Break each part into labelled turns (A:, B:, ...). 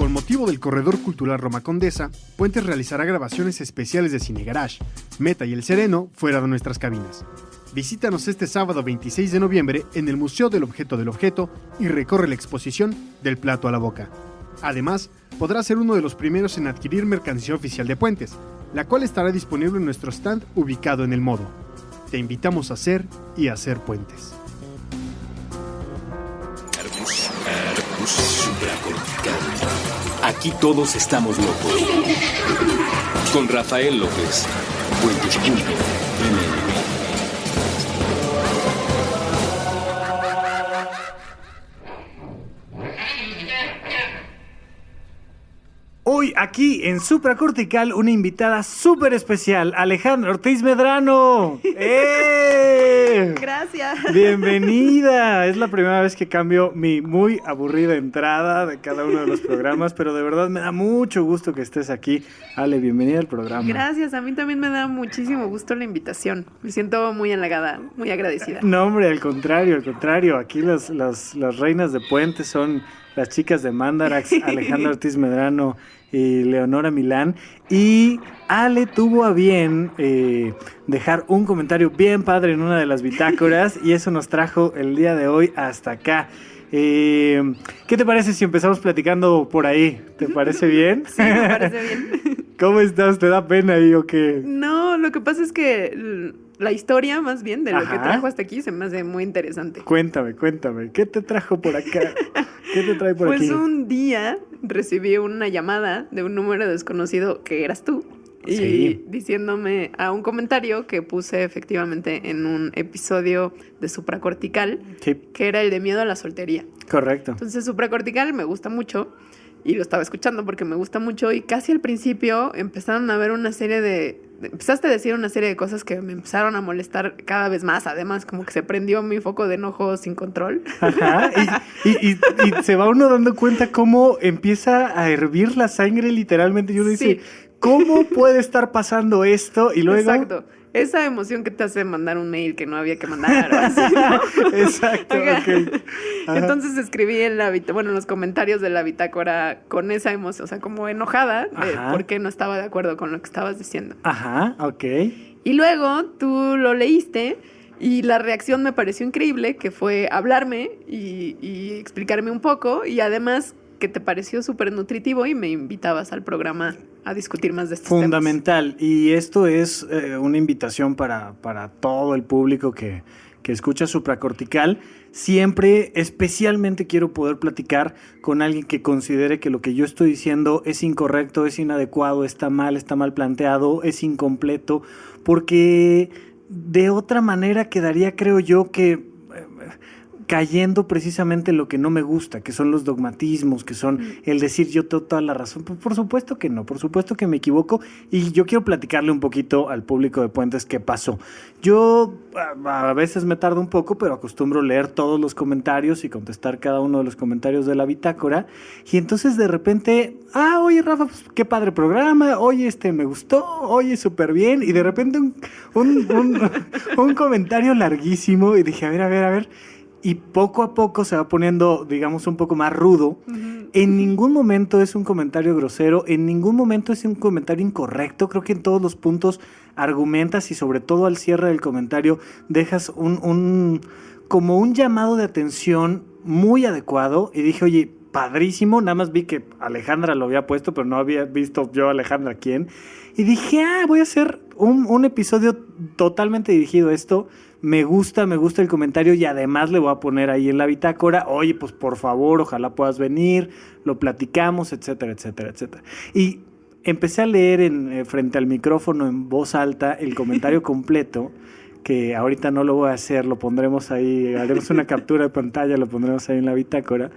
A: Con motivo del Corredor Cultural Roma Condesa, Puentes realizará grabaciones especiales de Cine Garage, Meta y El Sereno fuera de nuestras cabinas. Visítanos este sábado 26 de noviembre en el Museo del Objeto y recorre la exposición Del Plato a la Boca. Además, podrás ser uno de los primeros en adquirir mercancía oficial de Puentes, la cual estará disponible en nuestro stand ubicado en El Modo. Te invitamos a ser y hacer puentes.
B: Aquí todos estamos locos. Con Rafael López. Puentes.ml.
C: Hoy aquí en Supracortical una invitada súper especial, Alejandra Ortiz Medrano.
D: Gracias.
C: Bienvenida. Es la primera vez que cambio mi muy aburrida entrada de cada uno de los programas, pero de verdad me da mucho gusto que estés aquí. Ale, bienvenida al programa.
D: Gracias, a mí también me da muchísimo gusto la invitación. Me siento muy halagada, muy agradecida.
C: No, hombre, al contrario. Aquí las reinas de Puentes son las chicas de Mandarax, Alejandra Ortiz Medrano y Leonora Milán. Y Ale tuvo a bien dejar un comentario bien padre en una de las bitácoras y eso nos trajo el día de hoy hasta acá. ¿Qué te parece si empezamos platicando por ahí? ¿Te parece bien?
D: Sí, me parece bien.
C: ¿Cómo estás? ¿Te da pena ahí o qué?
D: No, lo que pasa es que la historia más bien de lo que trajo hasta aquí se me hace muy interesante.
C: Cuéntame. ¿Qué te trajo por acá? ¿Qué te trae por aquí?
D: Pues un día recibí una llamada de un número desconocido que eras tú. Y
C: sí,
D: diciéndome a un comentario que puse efectivamente en un episodio de Supracortical,
C: sí,
D: que era el de miedo a la soltería.
C: Correcto.
D: Entonces Supracortical me gusta mucho y lo estaba escuchando porque me gusta mucho y casi al principio empezaron a ver una serie de... Empezaste a decir una serie de cosas que me empezaron a molestar cada vez más. Además, como que se prendió mi foco de enojo sin control.
C: Ajá, y se va uno dando cuenta cómo empieza a hervir la sangre literalmente. Y uno dice,
D: Sí.
C: ¿cómo puede estar pasando esto? Y luego...
D: Exacto. Esa emoción que te hace mandar un mail que no había que mandar. O así, ¿no?
C: Exacto, ok. Ajá.
D: Entonces escribí en los comentarios de la bitácora con esa emoción, o sea, como enojada de
C: Ajá.
D: por qué no estaba de acuerdo con lo que estabas diciendo.
C: Ajá, ok.
D: Y luego tú lo leíste y la reacción me pareció increíble, que fue hablarme y explicarme un poco y además que te pareció súper nutritivo y me invitabas al programa a discutir más de estos
C: Fundamental. Y esto es una invitación para todo el público que escucha Supracortical. Siempre, especialmente quiero poder platicar con alguien que considere que lo que yo estoy diciendo es incorrecto, es inadecuado, está mal planteado, es incompleto, porque de otra manera quedaría, creo yo, que cayendo precisamente en lo que no me gusta, que son los dogmatismos, que son el decir yo tengo toda la razón. Por supuesto que no, por supuesto que me equivoco y yo quiero platicarle un poquito al público de Puentes qué pasó. Yo a veces me tardo un poco, pero acostumbro leer todos los comentarios y contestar cada uno de los comentarios de la bitácora y entonces de repente, oye Rafa, pues, qué padre programa, oye me gustó, oye súper bien y de repente un comentario larguísimo y dije a ver, y poco a poco se va poniendo, digamos, un poco más rudo. Uh-huh. En ningún momento es un comentario grosero, en ningún momento es un comentario incorrecto. Creo que en todos los puntos argumentas y sobre todo al cierre del comentario dejas como un llamado de atención muy adecuado. Y dije, oye, padrísimo. Nada más vi que Alejandra lo había puesto, pero no había visto yo a Alejandra quién. Y dije, voy a hacer un episodio totalmente dirigido a esto. Me gusta el comentario y además le voy a poner ahí en la bitácora, oye, pues por favor, ojalá puedas venir, lo platicamos, etcétera, etcétera, etcétera. Y empecé a leer frente al micrófono en voz alta el comentario completo, que ahorita no lo voy a hacer, lo pondremos ahí, haremos una captura de pantalla, lo pondremos ahí en la bitácora.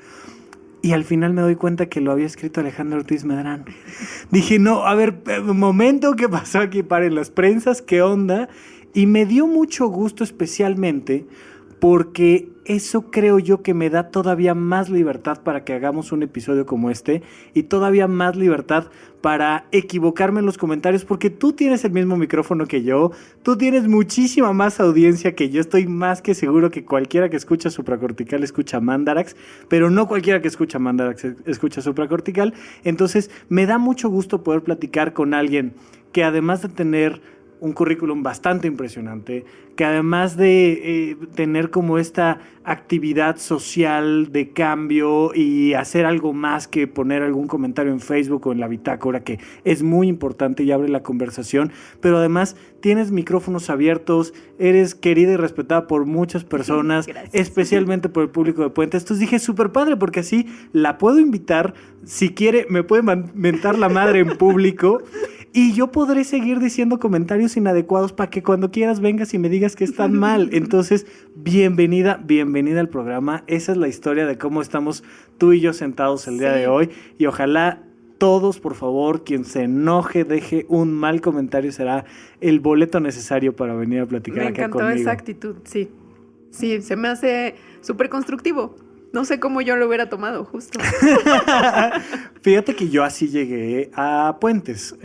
C: Y al final me doy cuenta que lo había escrito Alejandra Ortiz Medrano. Dije, no, a ver, un momento, ¿qué pasó aquí? Paren las prensas, ¿qué onda? Y me dio mucho gusto especialmente porque eso creo yo que me da todavía más libertad para que hagamos un episodio como este y todavía más libertad para equivocarme en los comentarios, porque tú tienes el mismo micrófono que yo, tú tienes muchísima más audiencia que yo, estoy más que seguro que cualquiera que escucha supracortical escucha Mandarax, pero no cualquiera que escucha Mandarax escucha supracortical. Entonces me da mucho gusto poder platicar con alguien que, además de tener un currículum bastante impresionante, que además de tener como esta actividad social de cambio y hacer algo más que poner algún comentario en Facebook o en la bitácora, que es muy importante y abre la conversación, pero además tienes micrófonos abiertos, eres querida y respetada por muchas personas, especialmente por el público de Puentes. Entonces dije, súper padre, porque así la puedo invitar, si quiere me puede mentar la madre en público, y yo podré seguir diciendo comentarios inadecuados para que cuando quieras vengas y me digas que están mal. Entonces, bienvenida al programa. Esa es la historia de cómo estamos tú y yo sentados el día de hoy. Y ojalá todos, por favor, quien se enoje, deje un mal comentario, será el boleto necesario para venir a platicar acá conmigo. Me encantó
D: esa actitud, sí. Sí, se me hace súper constructivo. No sé cómo yo lo hubiera tomado, justo.
C: Fíjate que yo así llegué a Puentes.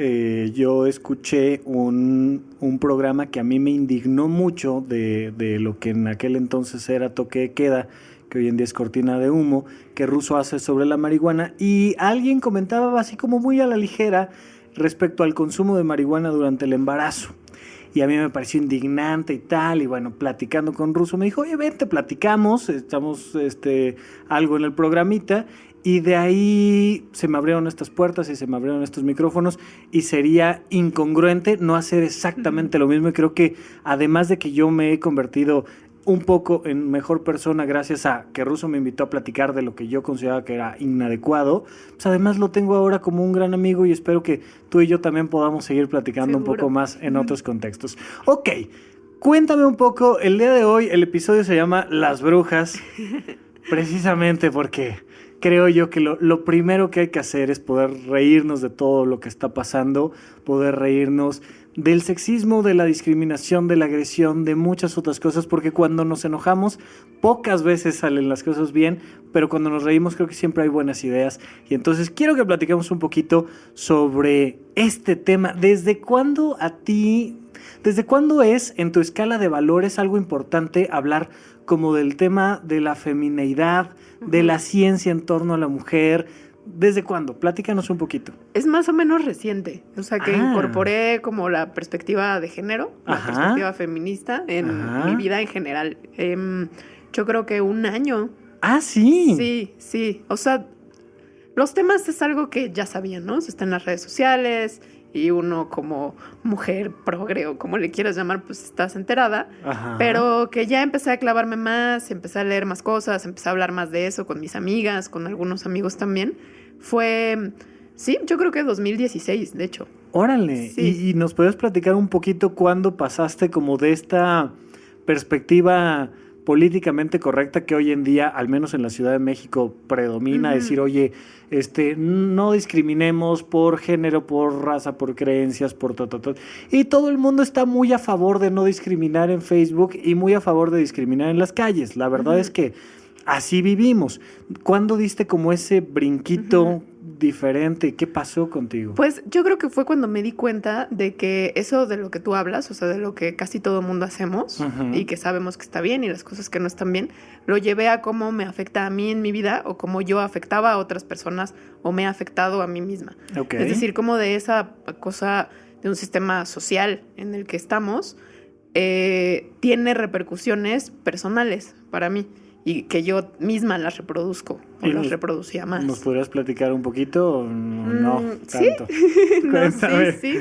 C: Yo escuché un programa que a mí me indignó mucho de lo que en aquel entonces era toque de queda, que hoy en día es cortina de humo, que Russo hace sobre la marihuana. Y alguien comentaba así como muy a la ligera respecto al consumo de marihuana durante el embarazo. Y a mí me pareció indignante y tal, y bueno, platicando con Russo me dijo, oye, vente, platicamos, estamos algo en el programita, y de ahí se me abrieron estas puertas y se me abrieron estos micrófonos, y sería incongruente no hacer exactamente lo mismo, y creo que además de que yo me he convertido un poco en mejor persona gracias a que Russo me invitó a platicar de lo que yo consideraba que era inadecuado, pues además lo tengo ahora como un gran amigo y espero que tú y yo también podamos seguir platicando un poco más en otros contextos. Ok, cuéntame un poco, el día de hoy el episodio se llama Las Brujas, precisamente porque creo yo que lo primero que hay que hacer es poder reírnos de todo lo que está pasando, poder reírnos del sexismo, de la discriminación, de la agresión, de muchas otras cosas, porque cuando nos enojamos pocas veces salen las cosas bien, pero cuando nos reímos creo que siempre hay buenas ideas. Y entonces quiero que platiquemos un poquito sobre este tema. ¿Desde cuándo es en tu escala de valores algo importante hablar como del tema de la femineidad, de la ciencia en torno a la mujer? ¿Desde cuándo? Platícanos un poquito.
D: Es más o menos reciente, o sea que incorporé como la perspectiva de género, la perspectiva feminista en mi vida en general. Yo creo que 1 año.
C: Ah, sí.
D: Sí, o sea, los temas es algo que ya sabían, ¿no? Está en las redes sociales y uno como mujer progre o como le quieras llamar, pues estás enterada. Pero que ya empecé a clavarme más, empecé a leer más cosas, empecé a hablar más de eso con mis amigas, con algunos amigos también. Fue, sí, yo creo que 2016, de hecho.
C: Órale,
D: sí.
C: ¿Y nos puedes platicar un poquito cuándo pasaste como de esta perspectiva políticamente correcta que hoy en día, al menos en la Ciudad de México, predomina, decir, oye, no discriminemos por género, por raza, por creencias, por y todo el mundo está muy a favor de no discriminar en Facebook y muy a favor de discriminar en las calles? La verdad es que así vivimos. ¿Cuándo diste como ese brinquito diferente? ¿Qué pasó contigo?
D: Pues yo creo que fue cuando me di cuenta de que eso de lo que tú hablas, o sea, de lo que casi todo el mundo hacemos y que sabemos que está bien y las cosas que no están bien, lo llevé a cómo me afecta a mí en mi vida o cómo yo afectaba a otras personas o me ha afectado a mí misma.
C: Okay.
D: Es decir, como de esa cosa de un sistema social en el que estamos tiene repercusiones personales para mí. Y que yo misma las reproduzco o las reproducía más.
C: ¿Nos podrías platicar un poquito? No,
D: ¿sí?
C: tanto.
D: No, sí.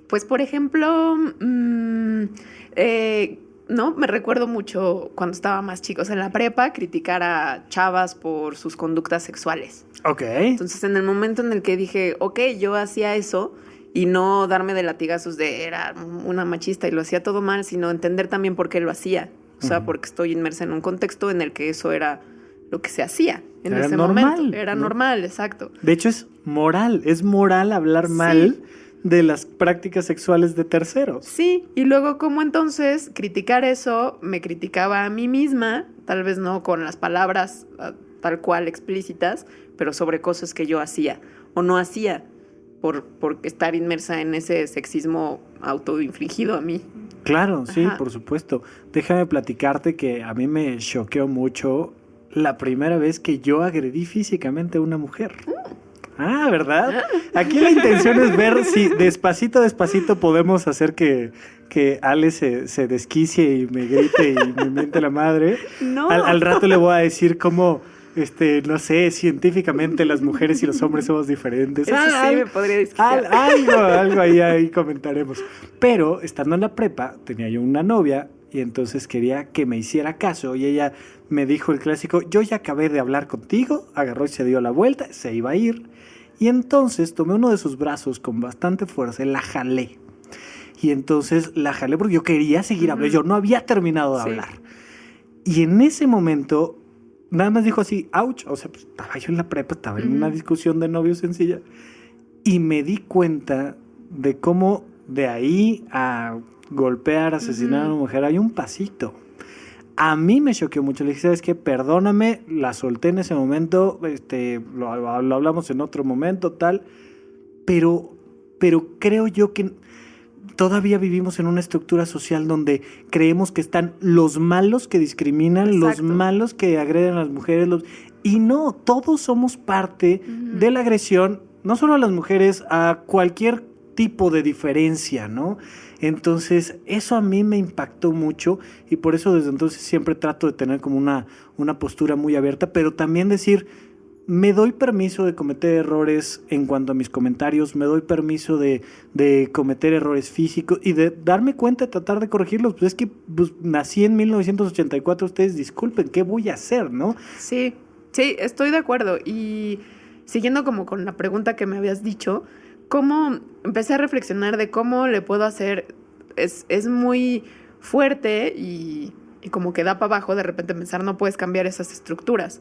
D: Pues, por ejemplo, no, me recuerdo mucho cuando estaba más chica, o sea, en la prepa, criticar a chavas por sus conductas sexuales.
C: Ok.
D: Entonces, en el momento en el que dije, ok, yo hacía eso, y no darme de latigazos de era una machista y lo hacía todo mal, sino entender también por qué lo hacía. O sea, porque estoy inmersa en un contexto en el que eso era lo que se hacía en ese momento. Era normal, exacto.
C: De hecho, es moral hablar mal. de las prácticas sexuales de terceros.
D: Sí, y luego cómo entonces criticar eso me criticaba a mí misma, tal vez no con las palabras tal cual explícitas, pero sobre cosas que yo hacía o no hacía por estar inmersa en ese sexismo autoinfligido a mí.
C: Claro, sí,
D: Ajá.
C: por supuesto. Déjame platicarte que a mí me choqueó mucho la primera vez que yo agredí físicamente a una mujer. Ah, ¿verdad? Aquí la intención es ver si despacito podemos hacer que Ale se desquicie y me grite y me miente la madre.
D: No.
C: Al rato le voy a decir cómo, no sé, científicamente las mujeres y los hombres somos diferentes.
D: Eso sí me podría desquiciar.
C: Algo ahí comentaremos. Pero estando en la prepa, tenía yo una novia y entonces quería que me hiciera caso y ella me dijo el clásico, yo ya acabé de hablar contigo, agarró y se dio la vuelta, se iba a ir. Y entonces tomé uno de sus brazos con bastante fuerza y la jalé. Y entonces la jalé porque yo quería seguir hablando. Yo no había terminado de hablar. Y en ese momento, nada más dijo así, ouch. O sea, pues, estaba yo en la prepa, estaba en una discusión de novios sencilla. Y me di cuenta de cómo de ahí a golpear, asesinar a una mujer, hay un pasito. A mí me choqueó mucho. Le dije, ¿sabes qué? Perdóname, la solté en ese momento, lo hablamos en otro momento, tal. Pero creo yo que todavía vivimos en una estructura social donde creemos que están los malos que discriminan,
D: Exacto.
C: los malos que agreden a las mujeres. Y no, todos somos parte de la agresión, no solo a las mujeres, a cualquier tipo de diferencia, ¿no? Entonces, eso a mí me impactó mucho y por eso desde entonces siempre trato de tener como una postura muy abierta, pero también decir, me doy permiso de cometer errores en cuanto a mis comentarios, me doy permiso de cometer errores físicos y de darme cuenta, de tratar de corregirlos. Pues es que nací en 1984, ustedes disculpen, ¿qué voy a hacer, no?
D: Sí, estoy de acuerdo. Y siguiendo como con la pregunta que me habías dicho, cómo empecé a reflexionar de cómo le puedo hacer, es muy fuerte y como que da para abajo de repente pensar no puedes cambiar esas estructuras.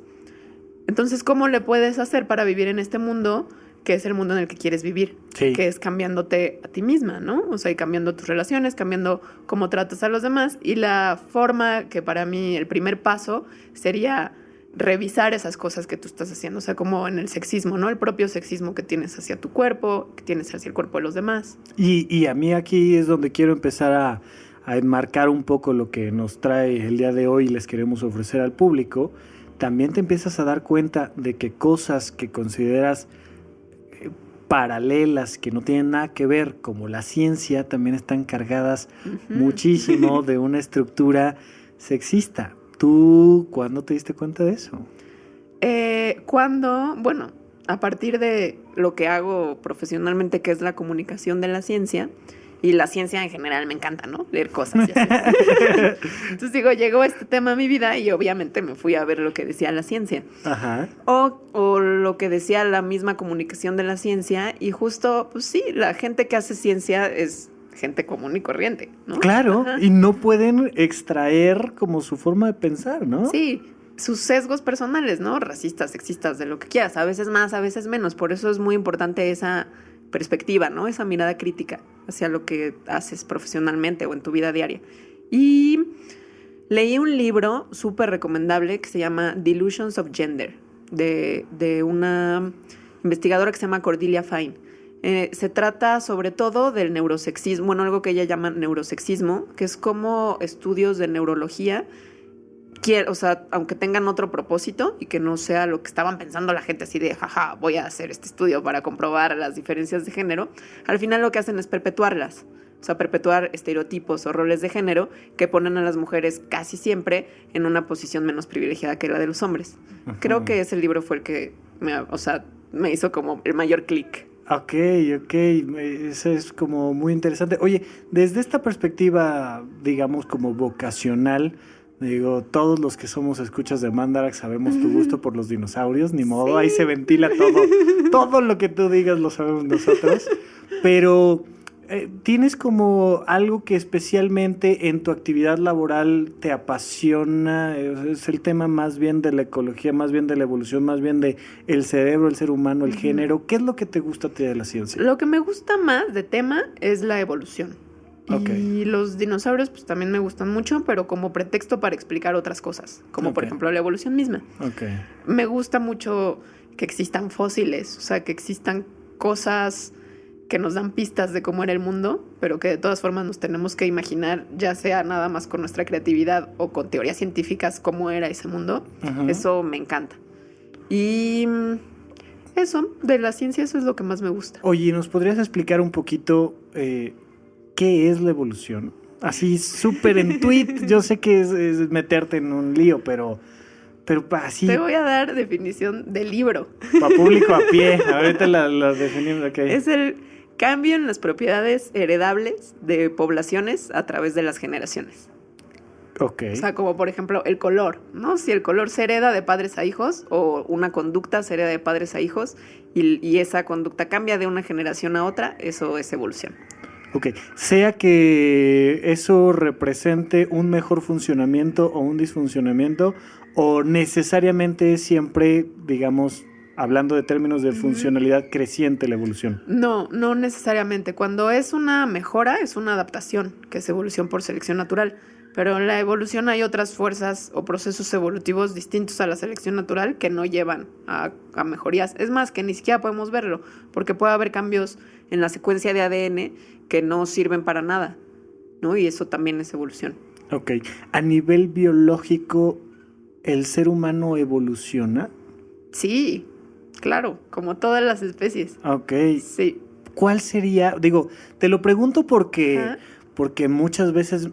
D: Entonces, ¿cómo le puedes hacer para vivir en este mundo que es el mundo en el que quieres vivir?
C: Sí.
D: Que es cambiándote a ti misma, ¿no? O sea, y cambiando tus relaciones, cambiando cómo tratas a los demás. Y la forma que para mí el primer paso sería revisar esas cosas que tú estás haciendo, o sea, como en el sexismo, ¿no? El propio sexismo que tienes hacia tu cuerpo, que tienes hacia el cuerpo de los demás.
C: Y a mí aquí es donde quiero empezar a enmarcar un poco lo que nos trae el día de hoy y les queremos ofrecer al público. También te empiezas a dar cuenta de que cosas que consideras paralelas, que no tienen nada que ver, como la ciencia, también están cargadas muchísimo de una estructura sexista. ¿Tú cuándo te diste cuenta de eso?
D: Bueno, a partir de lo que hago profesionalmente, que es la comunicación de la ciencia, y la ciencia en general me encanta, ¿no? Leer cosas y así. Entonces digo, llegó este tema a mi vida y obviamente me fui a ver lo que decía la ciencia.
C: Ajá.
D: O lo que decía la misma comunicación de la ciencia y justo, pues sí, la gente que hace ciencia es gente común y corriente, ¿no?
C: Claro,
D: Ajá.
C: y no pueden extraer como su forma de pensar, ¿no?
D: Sí, sus sesgos personales, ¿no? Racistas, sexistas, de lo que quieras, a veces más, a veces menos. Por eso es muy importante esa perspectiva, ¿no? Esa mirada crítica hacia lo que haces profesionalmente o en tu vida diaria. Y leí un libro súper recomendable que se llama Delusions of Gender, de una investigadora que se llama Cordelia Fine. Se trata sobre todo del neurosexismo, bueno, algo que ella llama neurosexismo, que es como estudios de neurología, o sea, aunque tengan otro propósito y que no sea lo que estaban pensando la gente así de, jaja, voy a hacer este estudio para comprobar las diferencias de género, al final lo que hacen es perpetuarlas. O sea, perpetuar estereotipos o roles de género que ponen a las mujeres casi siempre en una posición menos privilegiada que la de los hombres.
C: Ajá.
D: Creo que ese libro fue el que me hizo como el mayor clic.
C: Ok, eso es como muy interesante. Oye, desde esta perspectiva, digamos, como vocacional, digo, todos los que somos escuchas de Mandarax sabemos tu gusto por los dinosaurios, ni modo,
D: Sí.
C: ahí se ventila todo lo que tú digas lo sabemos nosotros, pero ¿Tienes como algo que especialmente en tu actividad laboral te apasiona? ¿Es el tema más bien de la ecología, más bien de la evolución, más bien de el cerebro, el ser humano, el género? ¿Qué es lo que te gusta a ti de la ciencia?
D: Lo que me gusta más de tema es la evolución.
C: Okay.
D: Y los dinosaurios pues también me gustan mucho, pero como pretexto para explicar otras cosas, como por ejemplo la evolución misma.
C: Okay.
D: Me gusta mucho que existan fósiles, o sea, que existan cosas que nos dan pistas de cómo era el mundo, pero que de todas formas nos tenemos que imaginar, ya sea nada más con nuestra creatividad o con teorías científicas, cómo era ese mundo. Uh-huh. Eso me encanta. Y eso, de la ciencia, eso es lo que más me gusta.
C: Oye, ¿nos podrías explicar un poquito qué es la evolución? Así súper en tweet, yo sé que es meterte en un lío, pero así...
D: Te voy a dar definición del libro.
C: Para público a pie, ahorita la definimos. Okay.
D: Es el cambio en las propiedades heredables de poblaciones a través de las generaciones.
C: Ok.
D: O sea, como por ejemplo el color, ¿no? Si el color se hereda de padres a hijos o una conducta se hereda de padres a hijos y esa conducta cambia de una generación a otra, eso es evolución.
C: Ok, sea que eso represente un mejor funcionamiento o un disfuncionamiento, o necesariamente es siempre, digamos, hablando de términos de funcionalidad creciente la evolución.
D: No necesariamente. Cuando es una mejora, es una adaptación, que es evolución por selección natural. Pero en la evolución hay otras fuerzas o procesos evolutivos distintos a la selección natural que no llevan a mejorías. Es más, que ni siquiera podemos verlo, porque puede haber cambios en la secuencia de ADN que no sirven para nada, ¿no? Y eso también es evolución.
C: Ok. A nivel biológico, ¿el ser humano evoluciona?
D: Sí, claro, como todas las especies.
C: Ok.
D: Sí.
C: ¿Cuál sería? Digo, te lo pregunto porque muchas veces...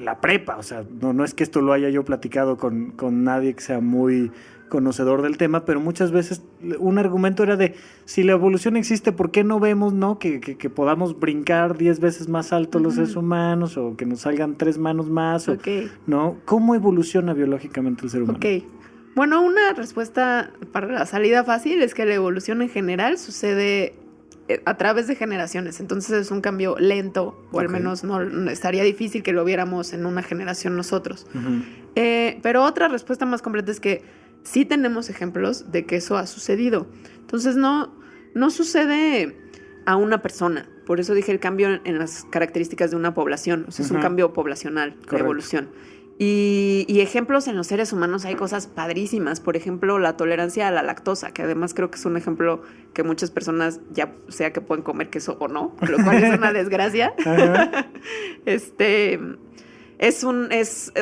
C: la prepa, o sea, no es que esto lo haya yo platicado con nadie que sea muy conocedor del tema, pero muchas veces un argumento era de si la evolución existe, ¿por qué no vemos, no, que podamos brincar 10 veces más alto los seres humanos, o que nos salgan 3 manos más, ¿no? ¿Cómo evoluciona biológicamente el ser humano?
D: Ok. Bueno, una respuesta para la salida fácil es que la evolución en general sucede a través de generaciones, entonces es un cambio lento, o al menos no estaría difícil que lo viéramos en una generación nosotros. Uh-huh. Pero otra respuesta más completa es que sí tenemos ejemplos de que eso ha sucedido. Entonces no sucede a una persona, por eso dije el cambio en las características de una población, o sea, es un cambio poblacional, de evolución. Y ejemplos en los seres humanos hay cosas padrísimas. Por ejemplo, la tolerancia a la lactosa, que además creo que es un ejemplo que muchas personas ya sea que pueden comer queso o no, lo cual es una desgracia.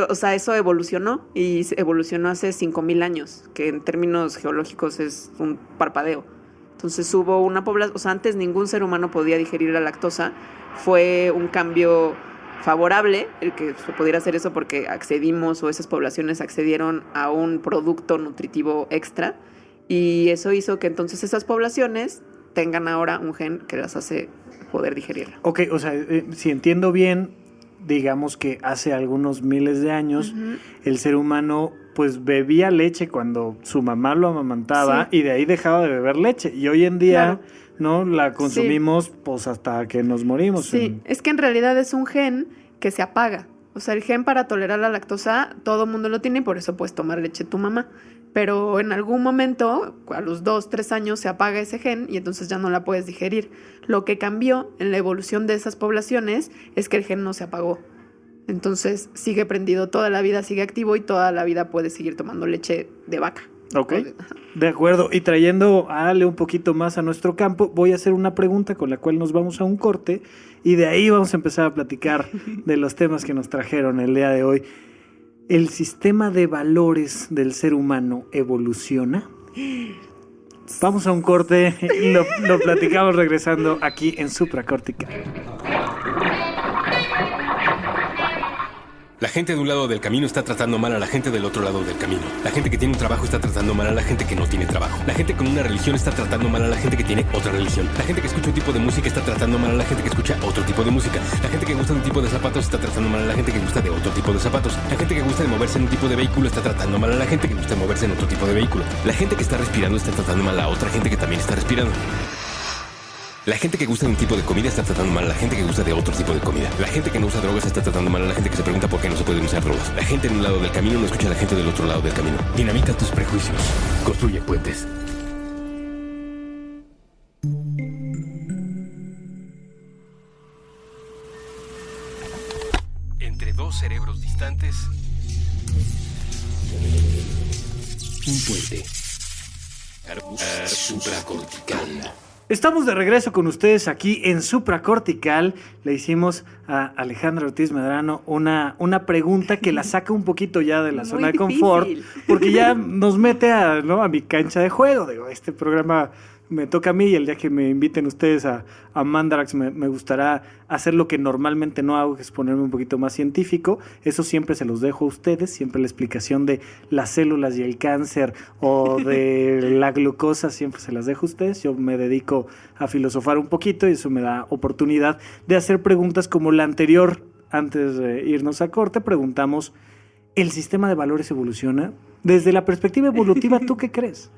D: O sea, eso evolucionó y evolucionó hace 5,000 años, que en términos geológicos es un parpadeo. Entonces hubo una población, o sea, antes ningún ser humano podía digerir la lactosa. Fue un cambio favorable el que se pudiera hacer eso porque accedimos, o esas poblaciones accedieron a un producto nutritivo extra, y eso hizo que entonces esas poblaciones tengan ahora un gen que las hace poder digerirla.
C: Ok, o sea, si entiendo bien, digamos que hace algunos miles de años el ser humano pues bebía leche cuando su mamá lo amamantaba, y de ahí dejaba de beber leche, y hoy en día... Claro. ¿No? La consumimos pues hasta que nos morimos.
D: Sí, es que en realidad es un gen que se apaga. O sea, el gen para tolerar la lactosa, todo mundo lo tiene y por eso puedes tomar leche tu mamá. Pero en algún momento, a los 2-3 años, se apaga ese gen y entonces ya no la puedes digerir. Lo que cambió en la evolución de esas poblaciones es que el gen no se apagó. Entonces sigue prendido toda la vida, sigue activo y toda la vida puedes seguir tomando leche de vaca.
C: Ok, de acuerdo. Y trayendo a Ale un poquito más a nuestro campo, voy a hacer una pregunta con la cual nos vamos a un corte y de ahí vamos a empezar a platicar de los temas que nos trajeron el día de hoy. ¿El sistema de valores del ser humano evoluciona? Vamos a un corte y lo platicamos regresando aquí en Supracortical.
B: La gente de un lado del camino está tratando mal a la gente del otro lado del camino. La gente que tiene un trabajo está tratando mal a la gente que no tiene trabajo. La gente con una religión está tratando mal a la gente que tiene otra religión. La gente que escucha un tipo de música está tratando mal a la gente que escucha otro tipo de música. La gente que gusta de un tipo de zapatos está tratando mal a la gente que gusta de otro tipo de zapatos. La gente que gusta de moverse en un tipo de vehículo está tratando mal a la gente que gusta de moverse en otro tipo de vehículo. La gente que está respirando está tratando mal a otra gente que también está respirando. La gente que gusta de un tipo de comida está tratando mal a la gente que gusta de otro tipo de comida. La gente que no usa drogas está tratando mal a la gente que se pregunta por qué no se pueden usar drogas. La gente en un lado del camino no escucha a la gente del otro lado del camino. Dinamita tus prejuicios. Construye puentes. Entre dos cerebros distantes, un puente. Supracortical.
C: Estamos de regreso con ustedes aquí en Supracortical. Le hicimos a Alejandra Ortiz Medrano una pregunta que la saca un poquito ya de la
D: Muy
C: zona de
D: difícil.
C: confort, porque ya nos mete a mi cancha de juego. Digo, este programa me toca a mí y el día que me inviten ustedes a Mandarax me gustará hacer lo que normalmente no hago, que es ponerme un poquito más científico. Eso siempre se los dejo a ustedes, siempre la explicación de las células y el cáncer o de la glucosa siempre se las dejo a ustedes. Yo me dedico a filosofar un poquito y eso me da oportunidad de hacer preguntas como la anterior. Antes de irnos a corte, preguntamos, ¿el sistema de valores evoluciona? Desde la perspectiva evolutiva, ¿tú qué crees?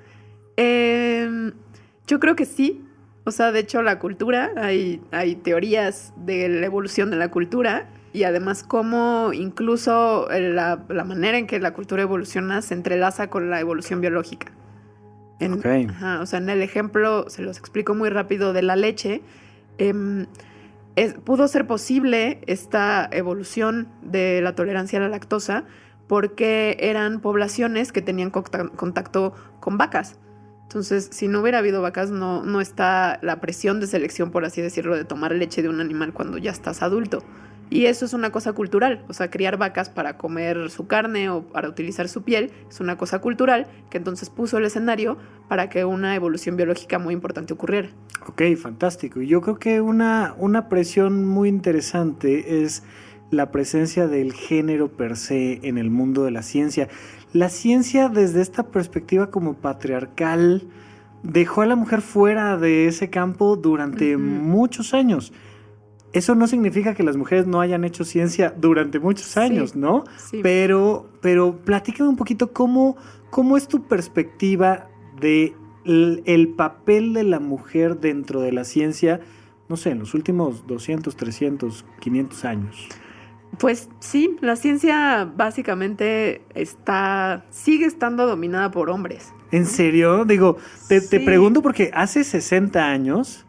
D: Yo creo que sí. O sea, de hecho, la cultura, hay teorías de la evolución de la cultura y además cómo incluso la manera en que la cultura evoluciona se entrelaza con la evolución biológica.
C: Ok.
D: O sea, en el ejemplo, se los explico muy rápido, de la leche, pudo ser posible esta evolución de la tolerancia a la lactosa porque eran poblaciones que tenían contacto con vacas. Entonces, si no hubiera habido vacas, no está la presión de selección, por así decirlo, de tomar leche de un animal cuando ya estás adulto. Y eso es una cosa cultural. O sea, criar vacas para comer su carne o para utilizar su piel es una cosa cultural que entonces puso el escenario para que una evolución biológica muy importante ocurriera.
C: Ok, fantástico. Y yo creo que una presión muy interesante es la presencia del género per se en el mundo de la ciencia. La ciencia, desde esta perspectiva como patriarcal, dejó a la mujer fuera de ese campo durante muchos años. Eso no significa que las mujeres no hayan hecho ciencia durante muchos años,
D: Sí,
C: ¿no?
D: sí.
C: Pero platícame un poquito cómo es tu perspectiva de el papel de la mujer dentro de la ciencia, no sé, en los últimos 200, 300, 500 años.
D: Pues sí, la ciencia básicamente sigue estando dominada por hombres.
C: ¿En serio? Digo, te
D: Sí.
C: pregunto porque hace 60 años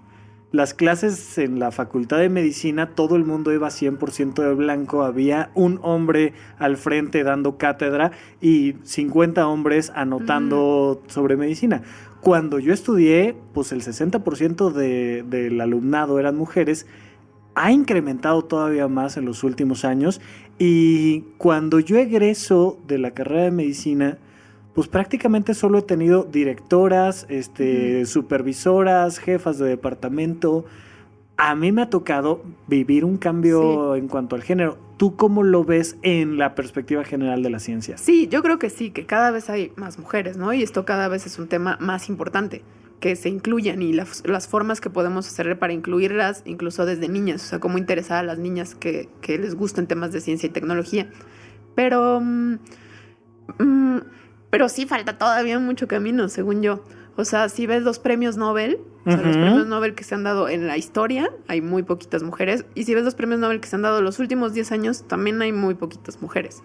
C: las clases en la Facultad de Medicina, todo el mundo iba 100% de blanco, había un hombre al frente dando cátedra y 50 hombres anotando sobre medicina. Cuando yo estudié, pues el 60% del alumnado eran mujeres. Ha incrementado todavía más en los últimos años y cuando yo egreso de la carrera de medicina, pues prácticamente solo he tenido directoras, supervisoras, jefas de departamento. A mí me ha tocado vivir un cambio en cuanto al género. ¿Tú cómo lo ves en la perspectiva general de la ciencia?
D: Sí, yo creo que sí, que cada vez hay más mujeres, ¿no? Y esto cada vez es un tema más importante, que se incluyan y las formas que podemos hacer para incluirlas, incluso desde niñas, o sea, cómo interesar a las niñas que les gusten temas de ciencia y tecnología. Pero sí falta todavía mucho camino, según yo. O sea, si ves los premios Nobel, o sea, los premios Nobel que se han dado en la historia, hay muy poquitas mujeres. Y si ves los premios Nobel que se han dado los últimos 10 años, también hay muy poquitas mujeres.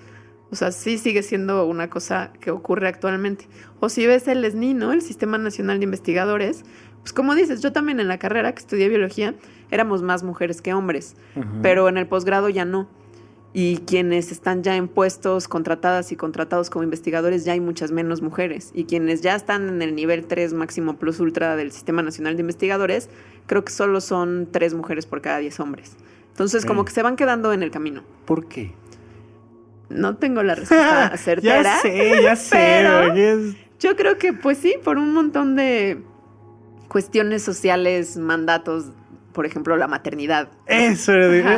D: O sea, sí sigue siendo una cosa que ocurre actualmente. O si ves el SNI, ¿no? El Sistema Nacional de Investigadores, pues como dices, yo también en la carrera que estudié biología, éramos más mujeres que hombres, pero en el posgrado ya no. Y quienes están ya en puestos contratadas y contratados como investigadores, ya hay muchas menos mujeres. Y quienes ya están en el nivel 3 máximo plus ultra del Sistema Nacional de Investigadores, creo que solo son 3 mujeres por cada 10 hombres. Entonces, como que se van quedando en el camino.
C: ¿Por qué?
D: No tengo la respuesta certera.
C: Ya sé.
D: Pero
C: Oye,
D: yo creo que, pues sí, por un montón de cuestiones sociales, mandatos, por ejemplo, la maternidad.
C: Eso,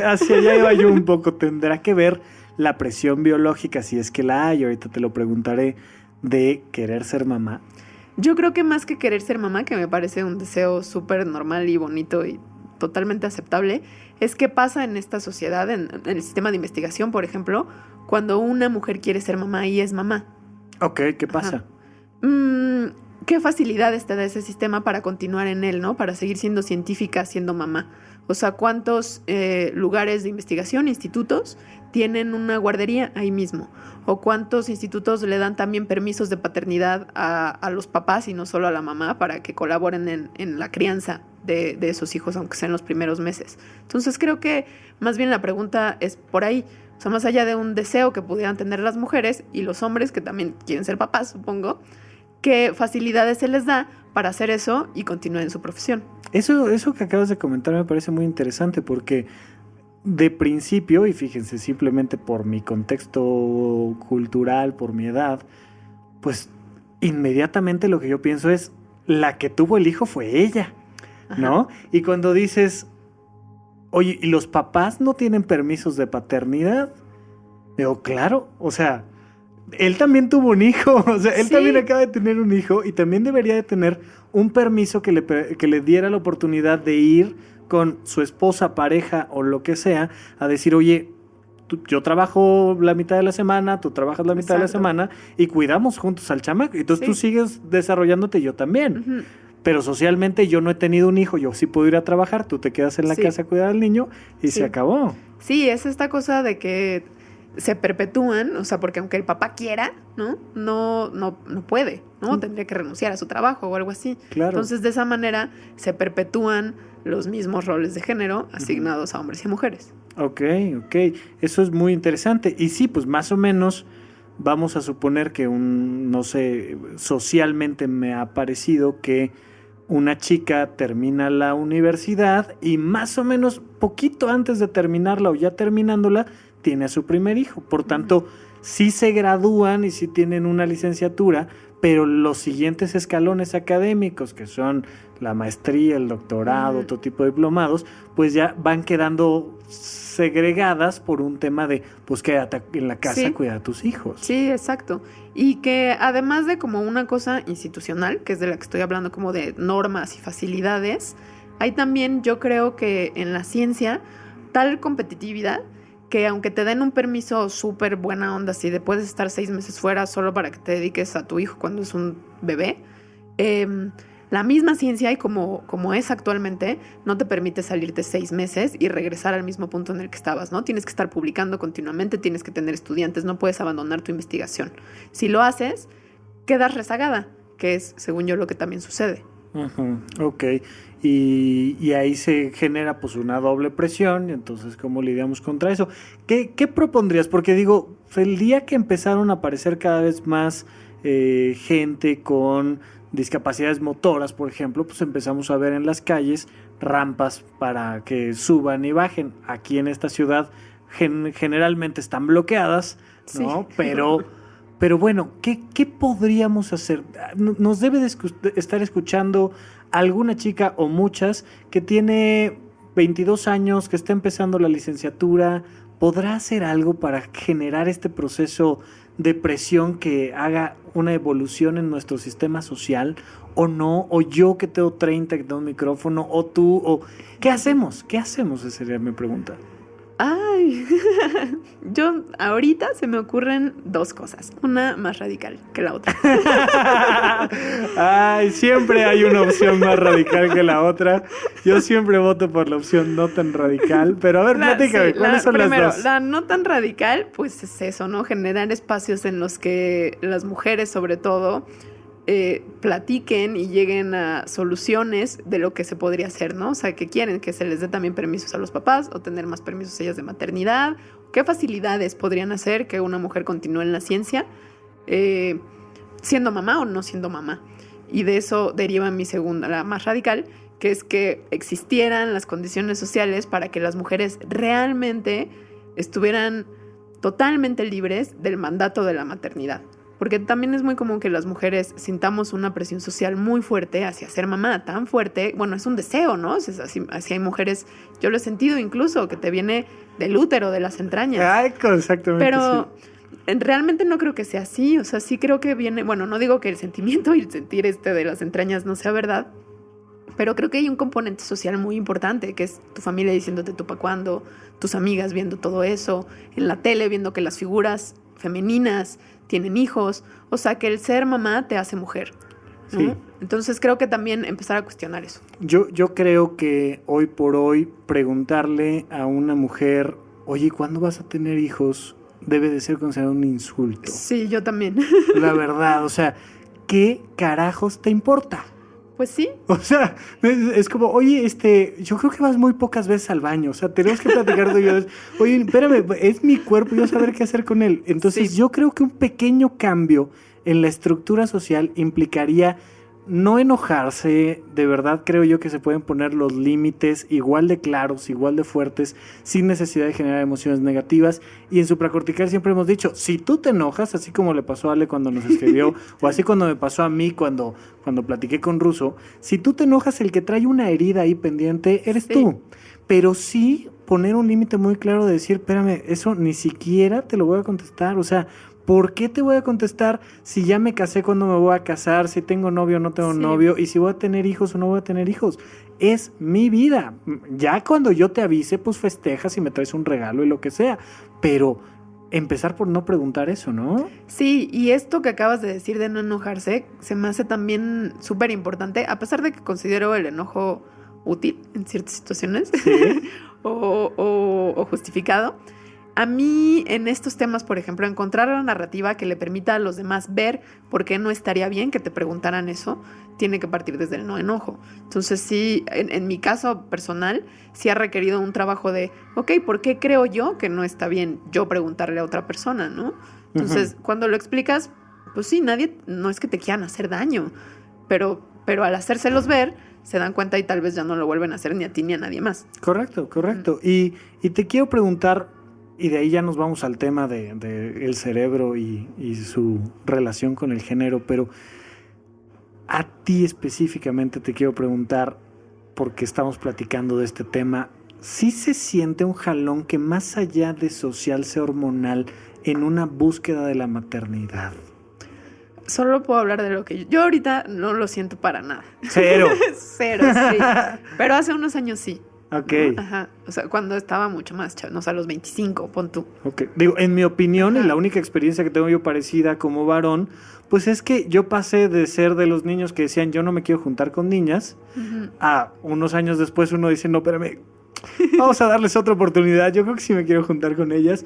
C: hacia allá iba yo un poco. Tendrá que ver la presión biológica, si es que la hay, ahorita te lo preguntaré, de querer ser mamá.
D: Yo creo que más que querer ser mamá, que me parece un deseo súper normal y bonito y totalmente aceptable, es qué pasa en esta sociedad, en el sistema de investigación, por ejemplo, cuando una mujer quiere ser mamá y es mamá.
C: Ok, ¿qué pasa?
D: ¿qué facilidades te da ese sistema para continuar en él, ¿no? Para seguir siendo científica, siendo mamá. O sea, ¿cuántos lugares de investigación, institutos, tienen una guardería ahí mismo? ¿O cuántos institutos le dan también permisos de paternidad a los papás y no solo a la mamá para que colaboren en la crianza de esos hijos, aunque sean los primeros meses? Entonces creo que más bien la pregunta es por ahí. O sea, más allá de un deseo que pudieran tener las mujeres y los hombres que también quieren ser papás, supongo, ¿qué facilidades se les da para hacer eso y continuar en su profesión?
C: Eso que acabas de comentar me parece muy interesante porque de principio, y fíjense, simplemente por mi contexto cultural, por mi edad, pues inmediatamente lo que yo pienso es, la que tuvo el hijo fue ella, ¿no? Ajá. Y cuando dices, oye, ¿y los papás no tienen permisos de paternidad? Digo, claro, o sea, él también tuvo un hijo, o sea, él también acaba de tener un hijo y también debería de tener un permiso que le diera la oportunidad de ir con su esposa, pareja o lo que sea, a decir, oye, yo trabajo la mitad de la semana, tú trabajas la mitad de la semana y cuidamos juntos al chamaco. Entonces tú sigues desarrollándote, yo también. Uh-huh. Pero socialmente yo no he tenido un hijo, yo sí puedo ir a trabajar, tú te quedas en la casa a cuidar al niño y se acabó.
D: Sí, es esta cosa de que se perpetúan, o sea, porque aunque el papá quiera, no puede, ¿no? Tendría que renunciar a su trabajo o algo así.
C: Claro.
D: Entonces, de esa manera se perpetúan los mismos roles de género asignados a hombres y mujeres.
C: Ok. Eso es muy interesante. Y sí, pues más o menos vamos a suponer que no sé, socialmente me ha parecido que una chica termina la universidad y más o menos poquito antes de terminarla o ya terminándola, tiene a su primer hijo. Por tanto, sí se gradúan y sí tienen una licenciatura, pero los siguientes escalones académicos, que son la maestría, el doctorado, otro tipo de diplomados, pues ya van quedando segregadas por un tema de, pues quédate en la casa, cuida a tus hijos.
D: Sí, exacto. Y que además de como una cosa institucional, que es de la que estoy hablando, como de normas y facilidades, hay también, yo creo que en la ciencia, tal competitividad que aunque te den un permiso súper buena onda, si puedes estar 6 meses fuera solo para que te dediques a tu hijo cuando es un bebé, la misma ciencia, y como es actualmente, no te permite salirte 6 meses y regresar al mismo punto en el que estabas, ¿no? Tienes que estar publicando continuamente, tienes que tener estudiantes, no puedes abandonar tu investigación. Si lo haces, quedas rezagada, que es, según yo, lo que también sucede.
C: Uh-huh. Ok. Y ahí se genera pues una doble presión, y entonces ¿cómo lidiamos contra eso? ¿Qué propondrías? Porque digo, el día que empezaron a aparecer cada vez más gente con discapacidades motoras, por ejemplo, pues empezamos a ver en las calles rampas para que suban y bajen. Aquí en esta ciudad generalmente están bloqueadas, ¿no? Sí. Pero bueno, ¿qué podríamos hacer? Nos debe de estar escuchando alguna chica o muchas que tiene 22 años, que está empezando la licenciatura. ¿Podrá hacer algo para generar este proceso de presión que haga una evolución en nuestro sistema social? ¿O no? ¿O yo que tengo 30, que tengo un micrófono? ¿O tú? ¿O qué hacemos? ¿Qué hacemos? Esa sería mi pregunta.
D: Ay, yo ahorita se me ocurren 2 cosas, una más radical que la otra.
C: Ay, siempre hay una opción más radical que la otra. Yo siempre voto por la opción no tan radical, pero a ver, platícame, ¿cuáles son las dos?
D: La no tan radical, pues es eso, ¿no? Generar espacios en los que las mujeres, sobre todo, platiquen y lleguen a soluciones de lo que se podría hacer, ¿no? O sea, que quieren que se les dé también permisos a los papás o tener más permisos ellas de maternidad. ¿Qué facilidades podrían hacer que una mujer continúe en la ciencia siendo mamá o no siendo mamá? Y de eso deriva mi segunda, la más radical, que es que existieran las condiciones sociales para que las mujeres realmente estuvieran totalmente libres del mandato de la maternidad. Porque también es muy común que las mujeres sintamos una presión social muy fuerte hacia ser mamá, tan fuerte, bueno, es un deseo, ¿no? Así hay mujeres, yo lo he sentido incluso, que te viene del útero, de las entrañas.
C: Ay, exactamente.
D: Pero realmente no creo que sea así, o sea, sí creo que viene, bueno, no digo que el sentimiento y el sentir de las entrañas no sea verdad, pero creo que hay un componente social muy importante, que es tu familia diciéndote tú pa' cuándo, tus amigas viendo todo eso, en la tele viendo que las figuras femeninas tienen hijos, o sea que el ser mamá te hace mujer. ¿no?
C: Sí.
D: Entonces creo que también empezar a cuestionar eso.
C: Yo creo que hoy por hoy preguntarle a una mujer, oye, ¿cuándo vas a tener hijos? Debe de ser considerado un insulto.
D: Sí, yo también.
C: La verdad, o sea, ¿qué carajos te importa?
D: Pues sí.
C: O sea, es como, oye, yo creo que vas muy pocas veces al baño. O sea, tenemos que platicar tú y yo. Oye, espérame, es mi cuerpo, yo saber qué hacer con él. Entonces,
D: Sí.
C: yo creo que un pequeño cambio en la estructura social implicaría no enojarse. De verdad, creo yo que se pueden poner los límites igual de claros, igual de fuertes, sin necesidad de generar emociones negativas. Y en supracortical siempre hemos dicho, si tú te enojas, así como le pasó a Ale cuando nos escribió, o así cuando me pasó a mí cuando platiqué con Russo, si tú te enojas, el que trae una herida ahí pendiente eres
D: Sí.
C: tú. Pero sí poner un límite muy claro de decir, espérame, eso ni siquiera te lo voy a contestar. O sea, ¿por qué te voy a contestar si ya me casé, cuando me voy a casar, si tengo novio o no tengo
D: Sí.
C: novio, y si voy a tener hijos o no voy a tener hijos? Es mi vida. Ya cuando yo te avise, pues festejas y me traes un regalo y lo que sea. Pero empezar por no preguntar eso, ¿no?
D: Sí, y esto que acabas de decir de no enojarse, se me hace también súper importante, a pesar de que considero el enojo útil en ciertas situaciones o justificado. A mí, en estos temas, por ejemplo, encontrar la narrativa que le permita a los demás ver por qué no estaría bien que te preguntaran eso, tiene que partir desde el no enojo. Entonces, sí, en mi caso personal, sí ha requerido un trabajo de, ok, ¿por qué creo yo que no está bien yo preguntarle a otra persona, no? Entonces, cuando lo explicas, pues sí, no es que te quieran hacer daño, pero al hacérselos ver, se dan cuenta y tal vez ya no lo vuelven a hacer ni a ti ni a nadie más.
C: Correcto. Y te quiero preguntar, y de ahí ya nos vamos al tema de el cerebro y su relación con el género, pero a ti específicamente te quiero preguntar, porque estamos platicando de este tema, ¿sí se siente un jalón que más allá de social sea hormonal en una búsqueda de la maternidad?
D: Solo puedo hablar de lo que yo ahorita no lo siento para nada.
C: Cero.
D: Cero, sí. Pero hace unos años sí.
C: Ok.
D: ¿No? Ajá. O sea, cuando estaba mucho más chavo, no sé, a los 25, pon tú.
C: Ok. Digo, en mi opinión, y
D: Ajá.
C: la única experiencia que tengo yo parecida como varón, pues es que yo pasé de ser de los niños que decían yo no me quiero juntar con niñas, a unos años después uno dice, no, espérame, vamos a darles otra oportunidad, yo creo que sí me quiero juntar con ellas.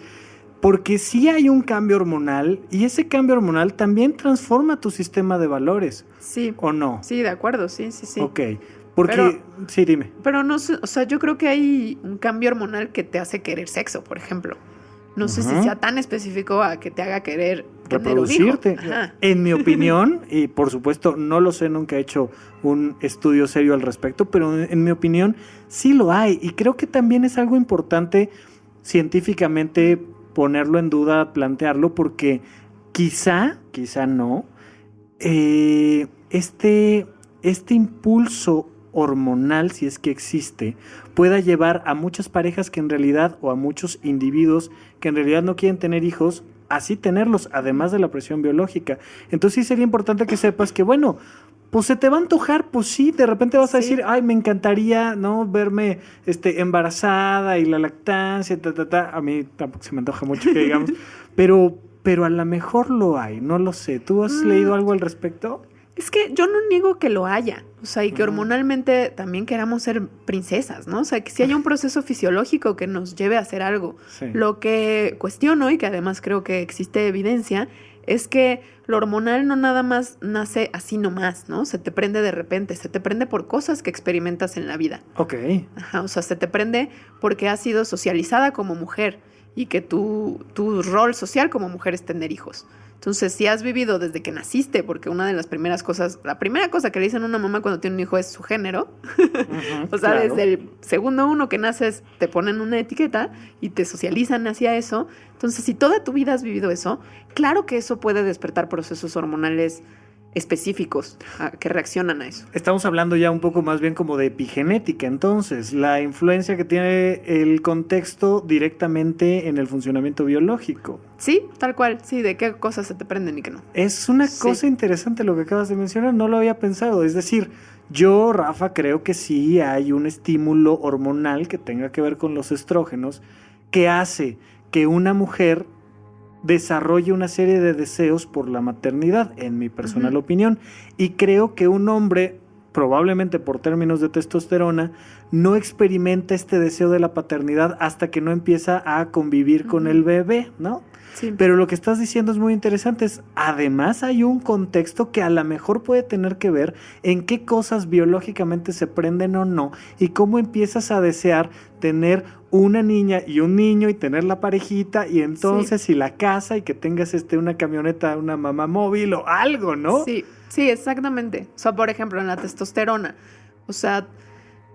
C: Porque sí hay un cambio hormonal, y ese cambio hormonal también transforma tu sistema de valores,
D: Sí.
C: ¿o no?
D: Sí, de acuerdo, sí.
C: Ok, porque...
D: Pero-
C: sí, dime.
D: Pero no sé, o sea, yo creo que hay un cambio hormonal que te hace querer sexo, por ejemplo. No sé si sea tan específico a que te haga querer tener un hijo.
C: Reproducirte.
D: Ajá.
C: En mi opinión, y por supuesto no lo sé, nunca he hecho un estudio serio al respecto, pero en mi opinión sí lo hay, y creo que también es algo importante científicamente ponerlo en duda, plantearlo, porque quizá no, este impulso hormonal, si es que existe, pueda llevar a muchas parejas que en realidad, o a muchos individuos que en realidad no quieren tener hijos, así tenerlos, además de la presión biológica. Entonces sí sería importante que sepas que, bueno, pues se te va a antojar, pues sí, de repente vas a
D: Sí.
C: decir, ay, me encantaría, ¿no?, verme embarazada y la lactancia, a mí tampoco se me antoja mucho que digamos, pero a lo mejor lo hay, no lo sé. ¿Tú has leído algo al respecto?
D: Es que yo no niego que lo haya, o sea, y que hormonalmente también queramos ser princesas, ¿no? O sea, que si hay un proceso fisiológico que nos lleve a hacer algo.
C: Sí.
D: Lo que cuestiono, y que además creo que existe evidencia, es que lo hormonal no nada más nace así nomás, ¿no? Se te prende de repente, se te prende por cosas que experimentas en la vida.
C: Ok.
D: Ajá, o sea, se te prende porque has sido socializada como mujer y que tu rol social como mujer es tener hijos. Entonces, si has vivido desde que naciste, porque una de las primeras cosas, la primera cosa que le dicen a una mamá cuando tiene un hijo es su género. O sea,
C: claro.
D: desde el segundo uno que naces te ponen una etiqueta y te socializan hacia eso. Entonces, si toda tu vida has vivido eso, claro que eso puede despertar procesos hormonales específicos que reaccionan a eso.
C: Estamos hablando ya un poco más bien como de epigenética, entonces, la influencia que tiene el contexto directamente en el funcionamiento biológico.
D: Sí, tal cual, sí, de qué cosas se te prenden y qué no.
C: Es una
D: Sí.
C: cosa interesante lo que acabas de mencionar, no lo había pensado. Es decir, yo, Rafa, creo que sí hay un estímulo hormonal que tenga que ver con los estrógenos que hace que una mujer desarrolla una serie de deseos por la maternidad, en mi personal opinión. Y creo que un hombre, probablemente por términos de testosterona, no experimenta este deseo de la paternidad hasta que no empieza a convivir con el bebé, ¿no?
D: Sí.
C: Pero lo que estás diciendo es muy interesante. Además hay un contexto que a lo mejor puede tener que ver en qué cosas biológicamente se prenden o no, y cómo empiezas a desear tener una niña y un niño y tener la parejita, y entonces y la casa, y que tengas una camioneta, una mamá móvil o algo, ¿no?
D: Sí, sí, exactamente. O sea, por ejemplo, en la testosterona, o sea,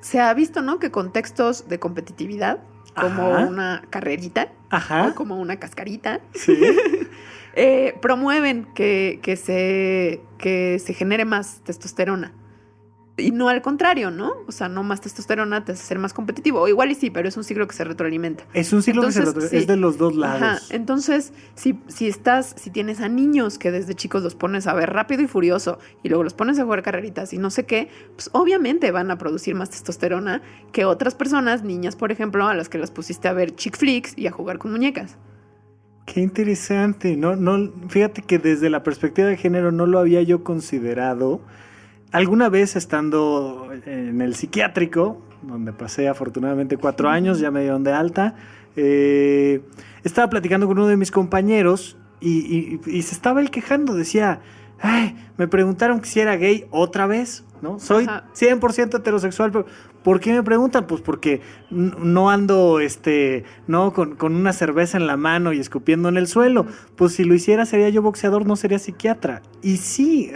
D: se ha visto, ¿no?, que contextos de competitividad, como una carrerita, o como una cascarita,
C: sí.
D: promueven que se genere más testosterona. Y no al contrario, ¿no? O sea, no más testosterona te hace ser más competitivo. O igual y sí, pero es un ciclo que se retroalimenta.
C: Es un ciclo que se retroalimenta, es de los dos lados.
D: Ajá. Entonces, si tienes a niños que desde chicos los pones a ver Rápido y Furioso y luego los pones a jugar carreritas y no sé qué, pues obviamente van a producir más testosterona que otras personas, niñas, por ejemplo, a las que las pusiste a ver chick flicks y a jugar con muñecas.
C: Qué interesante. No, fíjate que desde la perspectiva de género no lo había yo considerado. Alguna vez estando en el psiquiátrico, donde pasé afortunadamente 4 años, ya me dieron de alta, estaba platicando con uno de mis compañeros y se estaba él quejando, decía, ay, me preguntaron si era gay otra vez, ¿no? Soy 100% heterosexual, pero ¿por qué me preguntan? Pues porque no ando no con una cerveza en la mano y escupiendo en el suelo. Pues si lo hiciera sería yo boxeador, no sería psiquiatra. Y sí,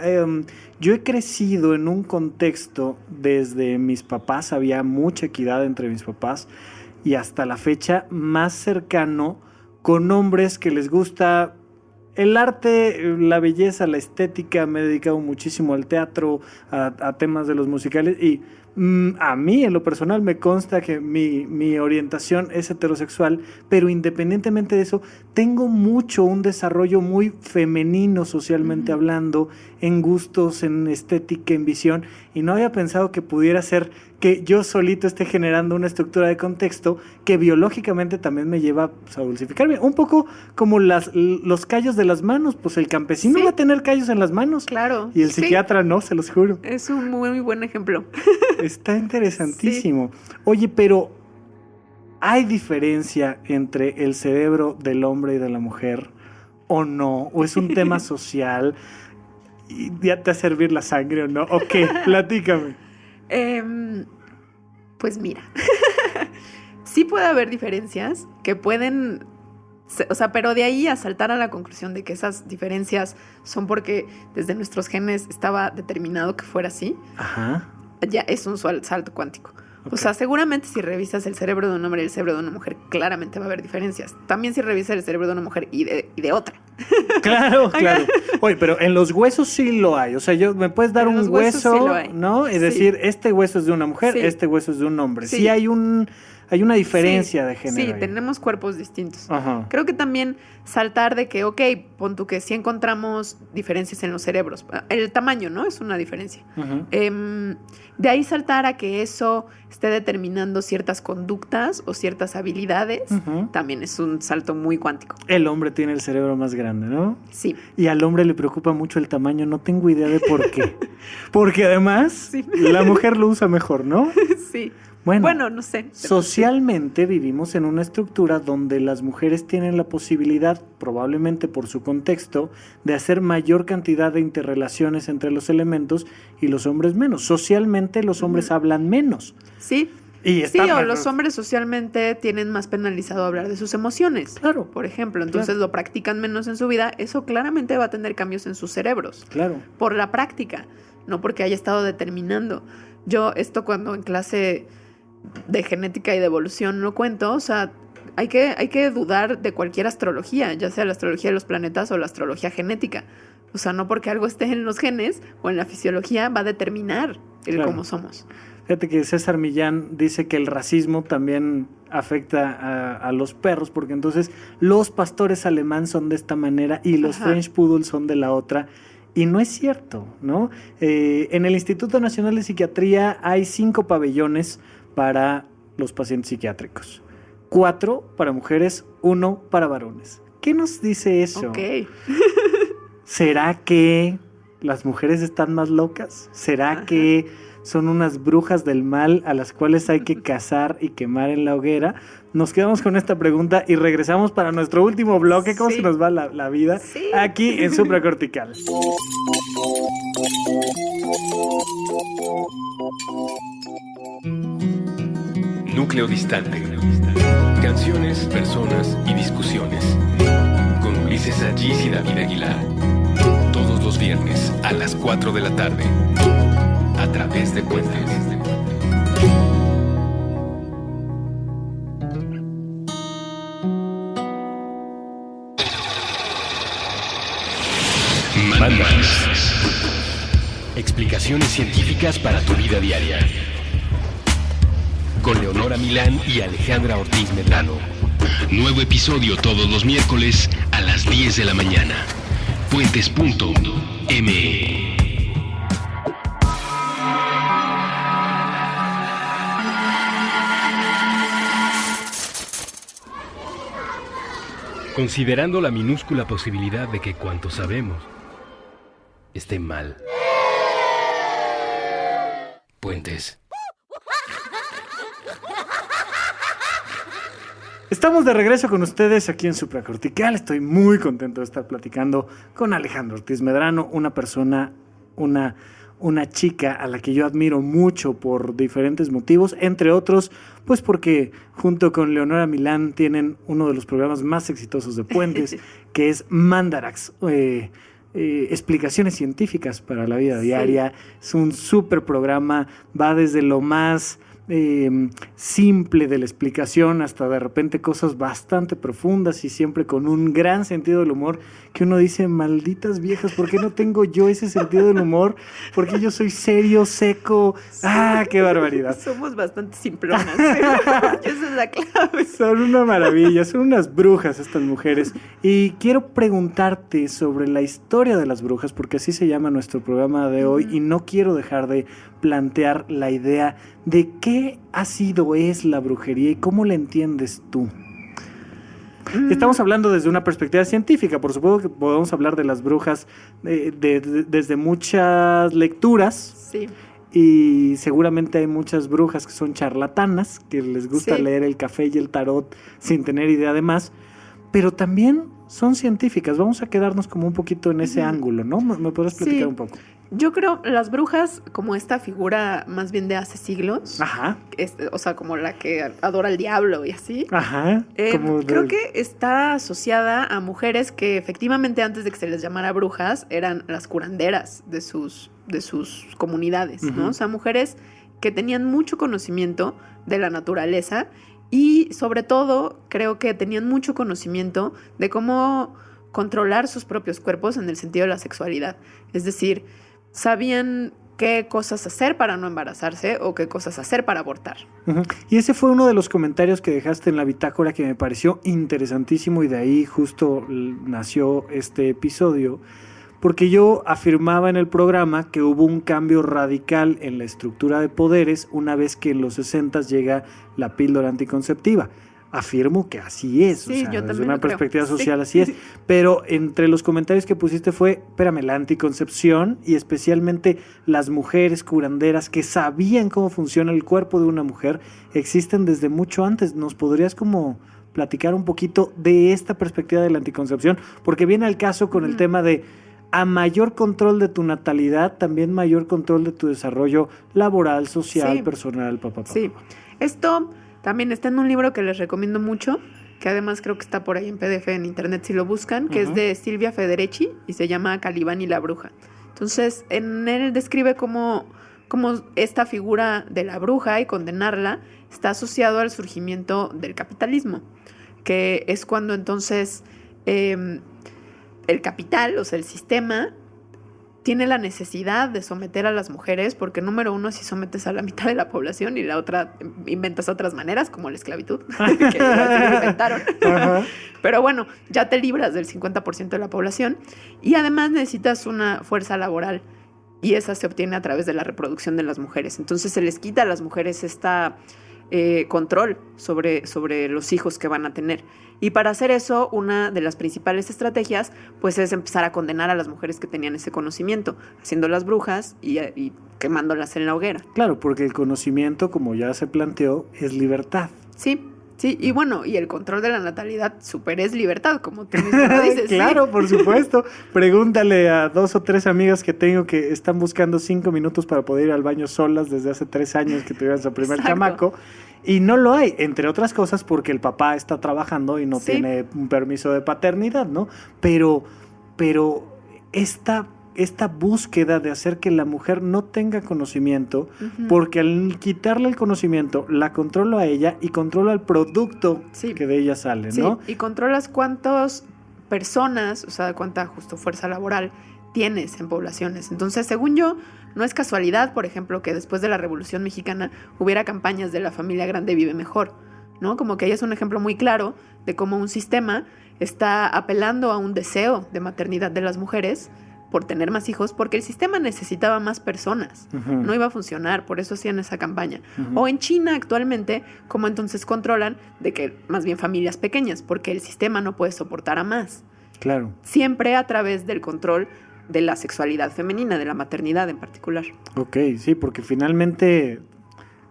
C: yo he crecido en un contexto desde mis papás, había mucha equidad entre mis papás, y hasta la fecha más cercano con hombres que les gusta el arte, la belleza, la estética. Me he dedicado muchísimo al teatro, a temas de los musicales, y a mí en lo personal me consta que mi orientación es heterosexual, pero independientemente de eso, tengo un desarrollo muy femenino socialmente hablando, en gustos, en estética, en visión, y no había pensado que pudiera ser que yo solito esté generando una estructura de contexto que biológicamente también me lleva, pues, a dulcificarme. Un poco como los callos de las manos, pues el campesino va a tener callos en las manos.
D: Claro.
C: Y el psiquiatra no, se los juro.
D: Es un muy buen ejemplo.
C: Está interesantísimo. Sí. Oye, pero ¿hay diferencia entre el cerebro del hombre y de la mujer o no? ¿O es un tema social? ¿Y ya te va a servir la sangre o no? ¿O qué? Platícame.
D: Pues mira, sí puede haber diferencias que pueden, o sea, pero de ahí a saltar a la conclusión de que esas diferencias son porque desde nuestros genes estaba determinado que fuera así, ya es un salto cuántico. Okay. O sea, seguramente si revisas el cerebro de un hombre y el cerebro de una mujer, claramente va a haber diferencias. También si revisas el cerebro de una mujer y de otra.
C: Claro. Oye, pero en los huesos sí lo hay. O sea, me puedes dar un hueso, sí, ¿no? Es decir, este hueso es de una mujer, este hueso es de un hombre. Sí hay una diferencia de género.
D: Sí,
C: ahí.
D: Tenemos cuerpos distintos. Creo que también saltar de que, pon tú que sí encontramos diferencias en los cerebros. El tamaño, ¿no? Es una diferencia. De ahí saltar a que eso esté determinando ciertas conductas o ciertas habilidades, también es un salto muy cuántico.
C: El hombre tiene el cerebro más grande, ¿no?
D: Sí.
C: Y al hombre le preocupa mucho el tamaño, no tengo idea de por qué. Porque además la mujer lo usa mejor, ¿no?
D: Sí.
C: Bueno,
D: no sé.
C: Socialmente vivimos en una estructura donde las mujeres tienen la posibilidad, probablemente por su contexto, de hacer mayor cantidad de interrelaciones entre los elementos y los hombres menos. Socialmente los hombres hablan menos.
D: Sí. Los hombres socialmente tienen más penalizado hablar de sus emociones. Claro. Por ejemplo, entonces lo practican menos en su vida. Eso claramente va a tener cambios en sus cerebros. Claro. Por la práctica, no porque haya estado determinando. Yo cuando en clase de genética y de evolución lo cuento, o sea, hay que dudar de cualquier astrología, ya sea la astrología de los planetas o la astrología genética. O sea, no porque algo esté en los genes o en la fisiología va a determinar cómo somos.
C: Fíjate que César Millán dice que el racismo también afecta a los perros, porque entonces los pastores alemán son de esta manera y los French Poodle son de la otra. Y no es cierto, ¿no? En el Instituto Nacional de Psiquiatría hay 5 pabellones para los pacientes psiquiátricos. 4 para mujeres, 1 para varones. ¿Qué nos dice eso?
D: Ok.
C: ¿Será que las mujeres están más locas? ¿Será que son unas brujas del mal a las cuales hay que cazar y quemar en la hoguera? Nos quedamos con esta pregunta y regresamos para nuestro último bloque. ¿Cómo se nos va la vida?
D: Sí.
C: Aquí en Supracortical.
B: Núcleo Distante. Canciones, personas y discusiones. Con Ulises Allís y David Aguilar. Todos los viernes a las 4 de la tarde. A través de Puentes. Mandarax. Explicaciones científicas para tu vida diaria. Con Leonora Milán y Alejandra Ortiz Medrano. Nuevo episodio todos los miércoles a las 10 de la mañana. Puentes.me. Considerando la minúscula posibilidad de que cuanto sabemos esté mal. Puentes.
C: Estamos de regreso con ustedes aquí en Supracortical. Estoy muy contento de estar platicando con Alejandra Ortiz Medrano, una persona, una chica a la que yo admiro mucho por diferentes motivos, entre otros, pues porque junto con Leonora Milán tienen uno de los programas más exitosos de Puentes, que es Mandarax, explicaciones científicas para la vida diaria. Es un súper programa, va desde lo más simple de la explicación hasta de repente cosas bastante profundas y siempre con un gran sentido del humor que uno dice, malditas viejas, ¿por qué no tengo yo ese sentido del humor? Porque yo soy serio, seco. Sí. ¡Ah, qué barbaridad!
D: Somos bastante simplonas. Esa es la clave.
C: Son una maravilla, son unas brujas estas mujeres. Y quiero preguntarte sobre la historia de las brujas, porque así se llama nuestro programa de hoy, y no quiero dejar de plantear la idea de qué ha sido, es la brujería y cómo la entiendes tú. Estamos hablando desde una perspectiva científica, por supuesto que podemos hablar de las brujas desde muchas lecturas.
D: Sí.
C: Y seguramente hay muchas brujas que son charlatanas, que les gusta leer el café y el tarot sin tener idea de más, pero también son científicas. Vamos a quedarnos como un poquito en ese ángulo, ¿no? ¿Me podrías platicar un poco?
D: Yo creo las brujas como esta figura más bien de hace siglos.
C: Ajá.
D: O sea, como la que adora al diablo y así.
C: Ajá.
D: Creo que está asociada a mujeres que efectivamente antes de que se les llamara brujas eran las curanderas de sus comunidades, ¿no? O sea, mujeres que tenían mucho conocimiento de la naturaleza y sobre todo creo que tenían mucho conocimiento de cómo controlar sus propios cuerpos en el sentido de la sexualidad. Es decir, sabían qué cosas hacer para no embarazarse o qué cosas hacer para abortar.
C: Uh-huh. Y ese fue uno de los comentarios que dejaste en la bitácora que me pareció interesantísimo y de ahí justo nació este episodio, porque yo afirmaba en el programa que hubo un cambio radical en la estructura de poderes una vez que en los 60 llega la píldora anticonceptiva. Afirmo que así es,
D: sí,
C: o sea,
D: yo
C: desde una perspectiva
D: creo.
C: social así es, pero entre los comentarios que pusiste fue, espérame, la anticoncepción y especialmente las mujeres curanderas que sabían cómo funciona el cuerpo de una mujer existen desde mucho antes. ¿Nos podrías como platicar un poquito de esta perspectiva de la anticoncepción? Porque viene al caso con el tema de a mayor control de tu natalidad, también mayor control de tu desarrollo laboral, social, personal,
D: Sí, esto también está en un libro que les recomiendo mucho, que además creo que está por ahí en PDF en internet si lo buscan, que es de Silvia Federici y se llama Calibán y la bruja. Entonces, en él describe cómo esta figura de la bruja y condenarla está asociado al surgimiento del capitalismo, que es cuando entonces el capital, o sea, el sistema, tiene la necesidad de someter a las mujeres porque, número uno, si sometes a la mitad de la población y la otra inventas otras maneras, como la esclavitud, que inventaron. Pero bueno, ya te libras del 50% de la población y además necesitas una fuerza laboral y esa se obtiene a través de la reproducción de las mujeres. Entonces se les quita a las mujeres esta control sobre los hijos que van a tener. Y para hacer eso, una de las principales estrategias, pues, es empezar a condenar a las mujeres que tenían ese conocimiento, haciéndolas brujas y quemándolas en la hoguera.
C: Claro, porque el conocimiento, como ya se planteó, es libertad.
D: Sí, y bueno, y el control de la natalidad súper es libertad, como tú mismo lo dices.
C: Claro,
D: sí.
C: por supuesto. Pregúntale a 2 o 3 amigas que tengo que están buscando 5 minutos para poder ir al baño solas desde hace 3 años que tuvieron su primer
D: Exacto.
C: chamaco. Y no lo hay, entre otras cosas porque el papá está trabajando y no
D: Sí.
C: tiene un permiso de paternidad, ¿no? Pero esta búsqueda de hacer que la mujer no tenga conocimiento,
D: Ujú.
C: porque al quitarle el conocimiento, la controlo a ella y controlo al producto
D: Sí.
C: que de ella sale,
D: Sí,
C: ¿no?
D: y controlas cuántas personas, o sea, cuánta justo fuerza laboral tienes en poblaciones. Entonces, según yo, no es casualidad, por ejemplo, que después de la Revolución Mexicana hubiera campañas de la familia grande vive mejor, ¿no? Como que ahí es un ejemplo muy claro de cómo un sistema está apelando a un deseo de maternidad de las mujeres por tener más hijos, porque el sistema necesitaba más personas.
C: Ujú.
D: No iba a funcionar, por eso hacían esa campaña.
C: Ujú.
D: O en China actualmente, como entonces controlan de que más bien familias pequeñas, porque el sistema no puede soportar a más.
C: Claro.
D: Siempre a través del control de la sexualidad femenina, de la maternidad en particular.
C: Ok, sí, porque finalmente,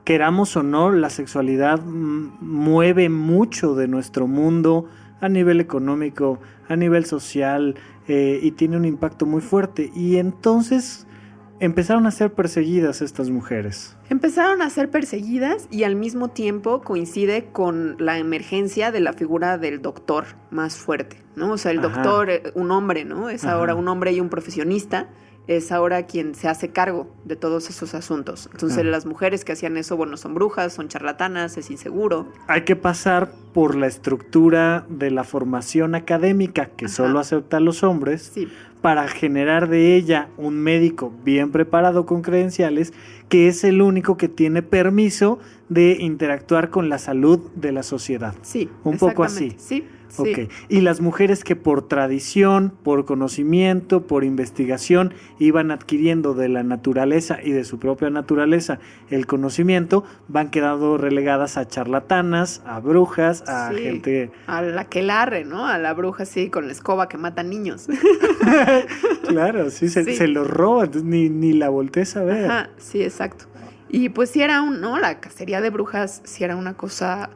C: queramos o no, la sexualidad mueve mucho de nuestro mundo a nivel económico, a nivel social, y tiene un impacto muy fuerte. Y entonces empezaron a ser perseguidas estas mujeres.
D: Empezaron a ser perseguidas y al mismo tiempo coincide con la emergencia de la figura del doctor más fuerte, ¿no? O sea, el
C: Ajá.
D: doctor, un hombre, ¿no? Es
C: Ajá.
D: ahora un hombre y un profesionista, es ahora quien se hace cargo de todos esos asuntos. Entonces,
C: Ajá.
D: las mujeres que hacían eso, bueno, son brujas, son charlatanas, es inseguro.
C: Hay que pasar por la estructura de la formación académica que
D: Ajá.
C: solo acepta a los hombres,
D: Sí,
C: para generar de ella un médico bien preparado con credenciales, que es el único que tiene permiso de interactuar con la salud de la sociedad.
D: sí.
C: Un poco
D: exactamente. Sí, sí.
C: Ok. Y las mujeres que por tradición, por conocimiento, por investigación, iban adquiriendo de la naturaleza y de su propia naturaleza el conocimiento, van quedando relegadas a charlatanas, a brujas, a
D: Sí.
C: gente...
D: A la que larre, ¿no? A la bruja así con la escoba que mata niños.
C: Claro, sí,
D: Sí.
C: se lo roban, entonces ni la voltees a ver.
D: Ajá, sí, exacto. Y pues sí era ¿no? La cacería de brujas sí era una cosa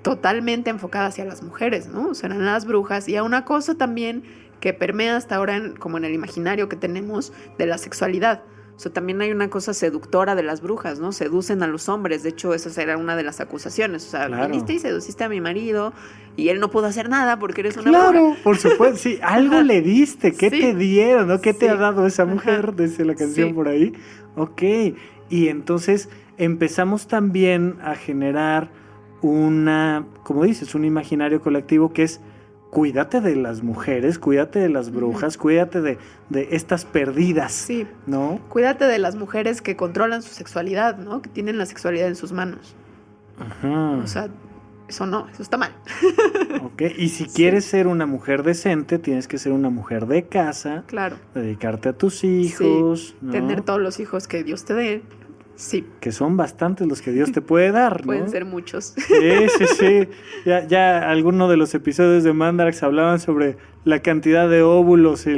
D: totalmente enfocada hacia las mujeres, ¿no? O sea, eran las brujas. Y a una cosa también que permea hasta ahora como en el imaginario que tenemos de la sexualidad. O sea, también hay una cosa seductora de las brujas, ¿no? Seducen a los hombres. De hecho, esa era una de las acusaciones. O sea,
C: Claro.
D: viniste y seduciste a mi marido y él no pudo hacer nada porque eres una bruja.
C: Claro, por supuesto, sí, algo
D: Ajá.
C: le diste, ¿qué
D: Sí.
C: te dieron? ¿No? ¿Qué te
D: Sí.
C: ha dado esa mujer?
D: Ajá.
C: Dice la canción
D: Sí.
C: por ahí. Ok, y entonces empezamos también a generar como dices, un imaginario colectivo que es: cuídate de las mujeres, cuídate de las brujas, cuídate de estas perdidas,
D: Sí.
C: ¿no?
D: Cuídate de las mujeres que controlan su sexualidad, ¿no? Que tienen la sexualidad en sus manos.
C: Ajá.
D: O sea, eso no, eso está mal.
C: Ok, y si quieres ser una mujer decente, tienes que ser una mujer de casa,
D: Claro.
C: dedicarte a tus hijos, ¿no?
D: Tener todos los hijos que Dios te dé. Sí,
C: Que son bastantes los que Dios te puede dar, ¿no?
D: pueden ser muchos.
C: Sí. Ya alguno de los episodios de Mandarax hablaban sobre la cantidad de óvulos y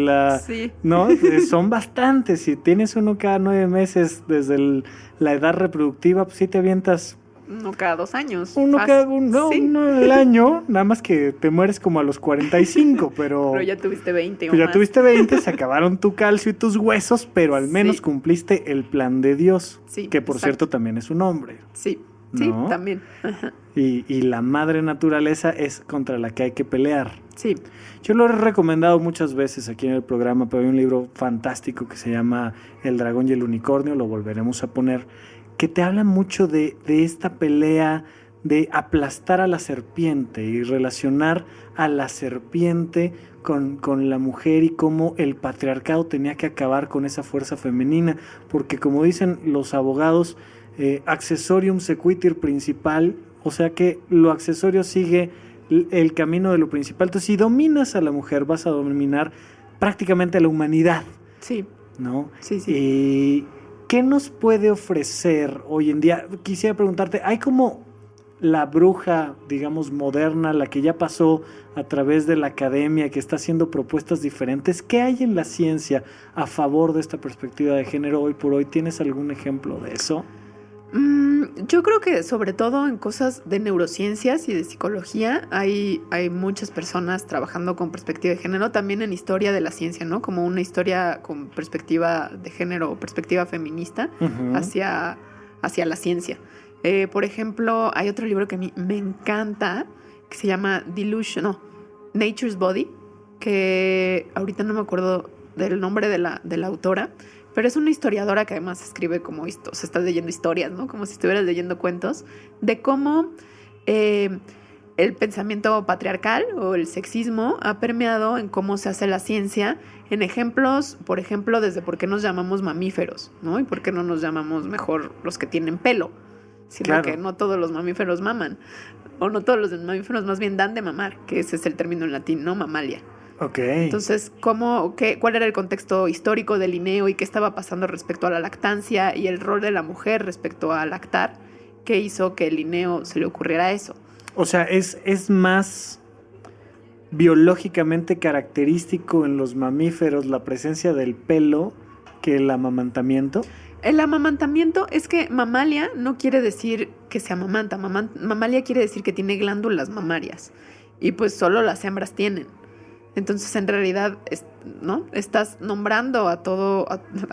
D: Sí.
C: ¿no? Son bastantes. Si tienes uno cada 9 meses desde la edad reproductiva, pues sí te avientas
D: Uno cada 2 años.
C: uno
D: Sí.
C: uno al año, nada más que te mueres como a los 45, pero
D: Pero ya tuviste 20 o
C: pues ya
D: más.
C: tuviste 20, se acabaron tu calcio y tus huesos, pero al menos
D: Sí.
C: cumpliste el plan de Dios,
D: Sí,
C: que por
D: exacto.
C: cierto también es un hombre.
D: Sí,
C: ¿No?
D: también. Ajá.
C: Y la madre naturaleza es contra la que hay que pelear.
D: Sí,
C: Yo lo he recomendado muchas veces aquí en el programa, pero hay un libro fantástico que se llama El dragón y el unicornio, lo volveremos a poner, que te habla mucho de esta pelea de aplastar a la serpiente y relacionar a la serpiente con la mujer y cómo el patriarcado tenía que acabar con esa fuerza femenina, porque como dicen los abogados, accessorium sequitur principal, o sea que lo accesorio sigue el camino de lo principal. Entonces, si dominas a la mujer, vas a dominar prácticamente a la humanidad,
D: sí,
C: ¿no?
D: sí.
C: Y ¿qué nos puede ofrecer hoy en día? Quisiera preguntarte, ¿hay como la bruja, digamos, moderna, la que ya pasó a través de la academia, que está haciendo propuestas diferentes? ¿Qué hay en la ciencia a favor de esta perspectiva de género hoy por hoy? ¿Tienes algún ejemplo de eso?
D: Yo creo que sobre todo en cosas de neurociencias y de psicología hay muchas personas trabajando con perspectiva de género, también en historia de la ciencia, ¿no? Como una historia con perspectiva de género o perspectiva feminista hacia la ciencia. Por ejemplo, hay otro libro que a mí me encanta que se llama Nature's Body, que ahorita no me acuerdo del nombre de la autora, pero es una historiadora que además escribe como esto, se está leyendo historias, ¿no? Como si estuvieras leyendo cuentos, de cómo el pensamiento patriarcal o el sexismo ha permeado en cómo se hace la ciencia, en ejemplos, por ejemplo, desde por qué nos llamamos mamíferos, ¿no? Y por qué no nos llamamos mejor los que tienen pelo, sino que no todos los mamíferos maman, o no todos los mamíferos más bien dan de mamar, que ese es el término en latín, ¿no? Mamalia.
C: Okay.
D: Entonces, ¿cuál era el contexto histórico de Linneo y qué estaba pasando respecto a la lactancia y el rol de la mujer respecto a lactar? ¿Qué hizo que Linneo se le ocurriera eso?
C: O sea, es más biológicamente característico en los mamíferos la presencia del pelo que el amamantamiento.
D: El amamantamiento es que mamalia no quiere decir que se amamanta. Mamalia quiere decir que tiene glándulas mamarias y pues solo las hembras tienen. Entonces, en realidad, ¿no? Estás nombrando a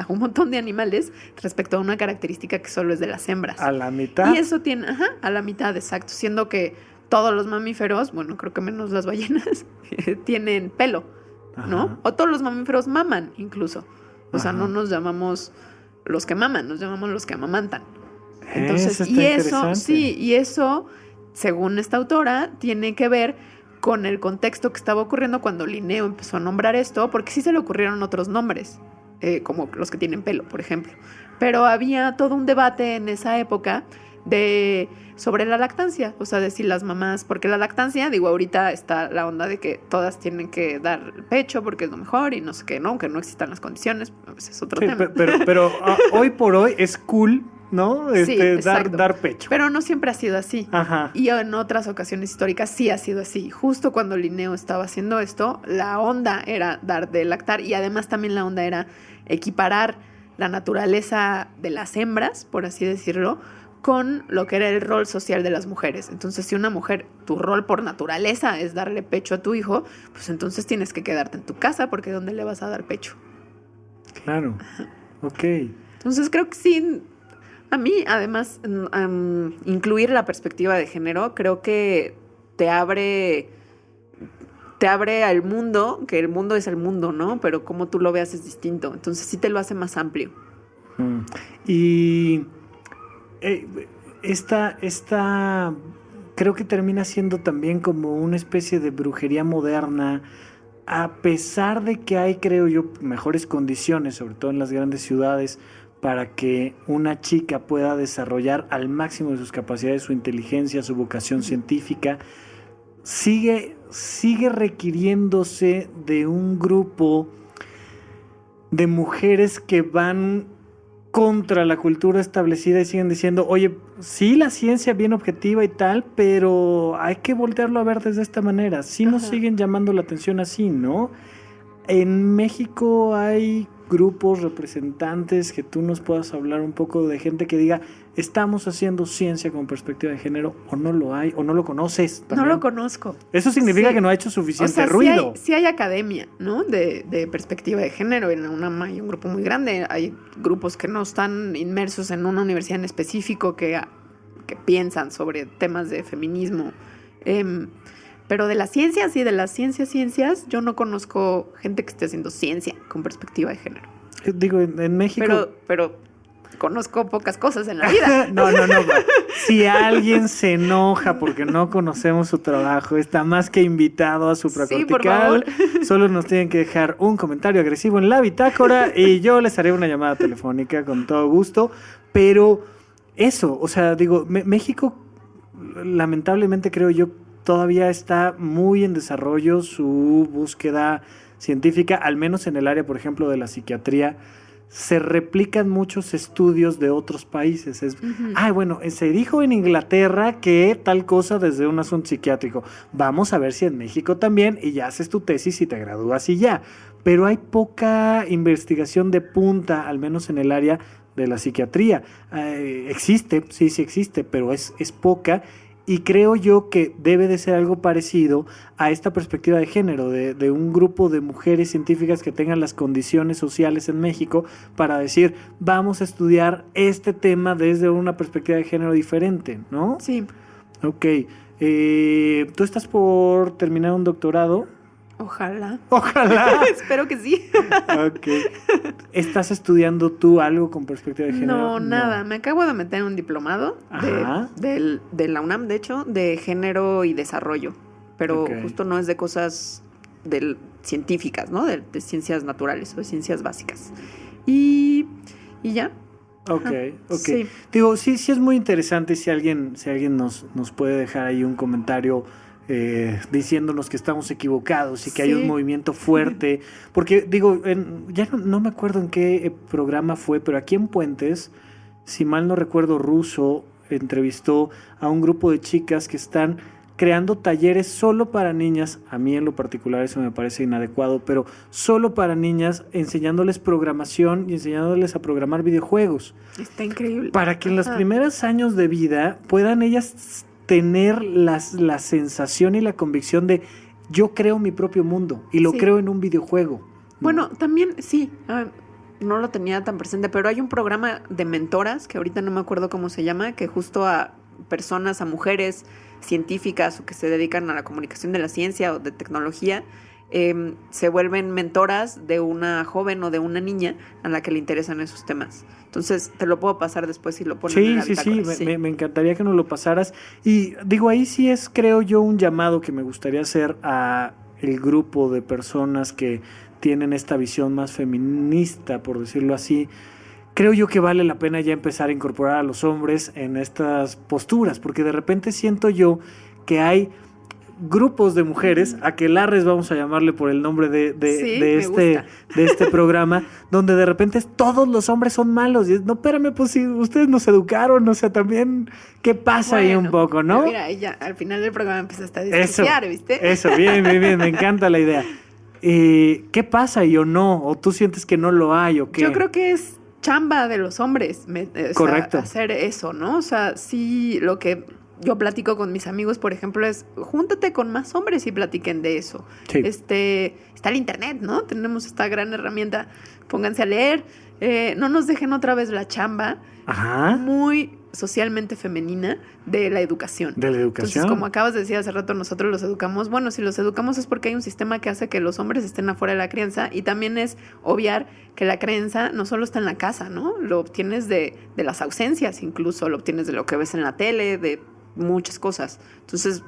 D: un montón de animales respecto a una característica que solo es de las hembras.
C: A la mitad.
D: Y eso tiene, a la mitad, exacto. Siendo que todos los mamíferos, bueno, creo que menos las ballenas, tienen pelo, ¿no? Ajá. O todos los mamíferos maman, incluso. O sea, no nos llamamos los que maman, nos llamamos los que amamantan. Entonces, y eso, según esta autora, tiene que ver con el contexto que estaba ocurriendo cuando Linneo empezó a nombrar esto, porque sí se le ocurrieron otros nombres, como los que tienen pelo, por ejemplo. Pero había todo un debate en esa época sobre la lactancia, o sea, de si las mamás, porque la lactancia, ahorita está la onda de que todas tienen que dar pecho porque es lo mejor y no sé qué, ¿no? Aunque no existan las condiciones, ese es otro tema.
C: Pero hoy por hoy es cool, ¿no?
D: Sí,
C: dar pecho.
D: Pero no siempre ha sido así.
C: Ajá.
D: Y en otras ocasiones históricas sí ha sido así. Justo cuando Linneo estaba haciendo esto, la onda era dar de lactar y además también la onda era equiparar la naturaleza de las hembras, por así decirlo, con lo que era el rol social de las mujeres. Entonces, si una mujer, tu rol por naturaleza es darle pecho a tu hijo, pues entonces tienes que quedarte en tu casa porque ¿dónde le vas a dar pecho?
C: Claro. Ok.
D: Entonces, creo que sí. A mí, además, incluir la perspectiva de género, creo que te abre al mundo, que el mundo es el mundo, ¿no? Pero como tú lo veas es distinto. Entonces sí te lo hace más amplio.
C: Y esta creo que termina siendo también como una especie de brujería moderna, a pesar de que hay, creo yo, mejores condiciones, sobre todo en las grandes ciudades, para que una chica pueda desarrollar al máximo de sus capacidades, su inteligencia, su vocación científica, sigue requiriéndose de un grupo de mujeres que van contra la cultura establecida y siguen diciendo, oye, sí, la ciencia bien objetiva y tal, pero hay que voltearlo a ver desde esta manera. Sí nos siguen llamando la atención así, ¿no? En México hay grupos, representantes, que tú nos puedas hablar un poco de gente que diga, estamos haciendo ciencia con perspectiva de género, o no lo hay, o no lo conoces también.
D: No lo conozco.
C: Eso significa que no ha hecho suficiente ruido.
D: Sí hay academia, ¿no? De perspectiva de género. En UNAM hay un grupo muy grande. Hay grupos que no están inmersos en una universidad en específico que piensan sobre temas de feminismo. Pero de las ciencias y de las ciencias, yo no conozco gente que esté haciendo ciencia con perspectiva de género.
C: Digo, en México...
D: Pero conozco pocas cosas en la vida.
C: No. Si alguien se enoja porque no conocemos su trabajo, está más que invitado a Supracortical. Sí, solo nos tienen que dejar un comentario agresivo en la bitácora y yo les haré una llamada telefónica con todo gusto. Pero eso, o sea, digo, México, lamentablemente creo yo, todavía está muy en desarrollo su búsqueda científica, al menos en el área, por ejemplo, de la psiquiatría. se replican muchos estudios de otros países. Bueno, se dijo en Inglaterra que tal cosa desde un asunto psiquiátrico. Vamos a ver si en México también, y ya haces tu tesis y te gradúas y ya. Pero hay poca investigación de punta, al menos en el área de la psiquiatría. Existe, sí existe, pero es poca. Y creo yo que debe de ser algo parecido a esta perspectiva de género, de un grupo de mujeres científicas que tengan las condiciones sociales en México para decir, vamos a estudiar este tema desde una perspectiva de género diferente, ¿no?
D: Sí.
C: Ok. ¿Tú estás por terminar un doctorado?
D: Ojalá.
C: Ojalá.
D: Espero que sí.
C: Ok. ¿Estás estudiando tú algo con perspectiva de género?
D: No, nada. Me acabo de meter en un diplomado de la UNAM, de hecho, de género y desarrollo. Pero justo no es de cosas científicas, ¿no? De ciencias naturales o de ciencias básicas. Y ya.
C: Ok.
D: Sí.
C: Digo, sí es muy interesante si alguien nos puede dejar ahí un comentario diciéndonos que estamos equivocados y que hay un movimiento fuerte, porque digo, ya no me acuerdo en qué programa fue, pero aquí en Puentes, si mal no recuerdo, Russo entrevistó a un grupo de chicas que están creando talleres solo para niñas. A mí en lo particular eso me parece inadecuado, pero solo para niñas, enseñándoles programación y enseñándoles a programar videojuegos.
D: Está increíble.
C: Para que en los primeros años de vida puedan ellas tener la sensación y la convicción de yo creo mi propio mundo y lo creo en un videojuego.
D: Bueno, también sí, no lo tenía tan presente, pero hay un programa de mentoras, que ahorita no me acuerdo cómo se llama, que justo a personas, a mujeres científicas o que se dedican a la comunicación de la ciencia o de tecnología, se vuelven mentoras de una joven o de una niña a la que le interesan esos temas. Entonces, te lo puedo pasar después si lo ponen en la bitácora.
C: Sí. Me encantaría que nos lo pasaras. Y digo, ahí sí es, creo yo, un llamado que me gustaría hacer a el grupo de personas que tienen esta visión más feminista, por decirlo así. Creo yo que vale la pena ya empezar a incorporar a los hombres en estas posturas, porque de repente siento yo que hay grupos de mujeres, aquelarres vamos a llamarle por el nombre de este programa, donde de repente todos los hombres son malos. Y no, espérame, pues si ustedes nos educaron, o sea, también, ¿qué pasa ahí un poco, no?
D: Mira, ella al final del programa empezaste a despreciar, ¿viste?
C: Eso, bien, me encanta la idea. ¿Qué pasa ahí o no? ¿O tú sientes que no lo hay o qué?
D: Yo creo que es chamba de los hombres,
C: correcto,
D: hacer eso, ¿no? O sea, sí, lo que yo platico con mis amigos, por ejemplo, es júntate con más hombres y platiquen de eso.
C: Sí.
D: Está el internet, ¿no? Tenemos esta gran herramienta. Pónganse a leer. No nos dejen otra vez la chamba.
C: Ajá.
D: Muy socialmente femenina de la educación.
C: De la educación.
D: Entonces, como acabas de decir hace rato, nosotros los educamos. Bueno, si los educamos es porque hay un sistema que hace que los hombres estén afuera de la crianza, y también es obviar que la crianza no solo está en la casa, ¿no? Lo obtienes de las ausencias, incluso lo obtienes de lo que ves en la tele, de muchas cosas. Entonces,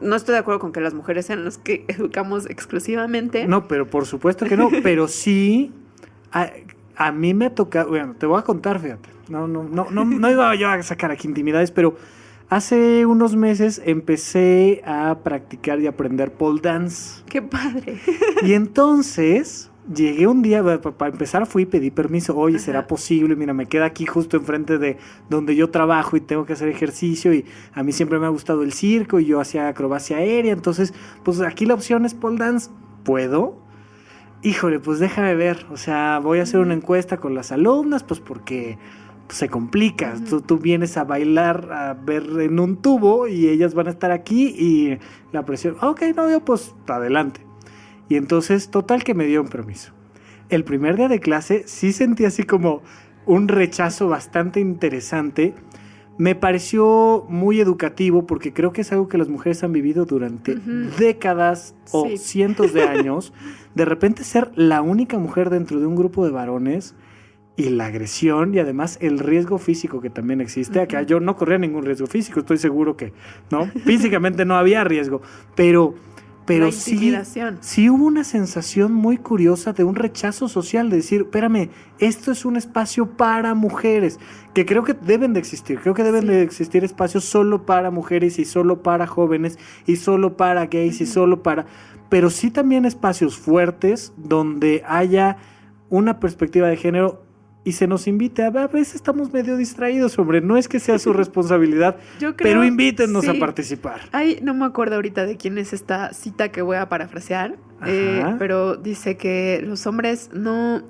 D: no estoy de acuerdo con que las mujeres sean las que educamos exclusivamente.
C: No, pero por supuesto que no, pero sí a mí me toca, bueno, te voy a contar, fíjate. No iba yo a sacar aquí intimidades, pero hace unos meses empecé a practicar y aprender pole dance.
D: ¡Qué padre!
C: Y entonces llegué un día, para empezar fui y pedí permiso. Oye, ¿será posible? Mira, me queda aquí justo enfrente de donde yo trabajo y tengo que hacer ejercicio, y a mí siempre me ha gustado el circo y yo hacía acrobacia aérea. Entonces, pues aquí la opción es pole dance. ¿Puedo? Híjole, pues déjame ver. O sea, voy a hacer una encuesta con las alumnas, pues porque se complica. Tú vienes a bailar, a ver en un tubo, y ellas van a estar aquí y la presión. Ok, no, yo pues adelante. Y entonces, total que me dieron permiso. El primer día de clase sí sentí así como un rechazo bastante interesante. Me pareció muy educativo, porque creo que es algo que las mujeres han vivido durante décadas o cientos de años. De repente ser la única mujer dentro de un grupo de varones, y la agresión y además el riesgo físico que también existe. Acá yo no corría ningún riesgo físico, estoy seguro que no, físicamente no había riesgo, pero sí hubo una sensación muy curiosa de un rechazo social, de decir, espérame, esto es un espacio para mujeres, que creo que deben de existir. Creo que deben de existir espacios solo para mujeres y solo para jóvenes y solo para gays y solo para... Pero sí también espacios fuertes donde haya una perspectiva de género y se nos invite. A veces estamos medio distraídos, hombre. No es que sea su responsabilidad,
D: Yo creo,
C: pero invítennos
D: sí.
C: a participar.
D: Ay, no me acuerdo ahorita de quién es esta cita que voy a parafrasear,
C: Ajá.
D: pero dice que los hombres no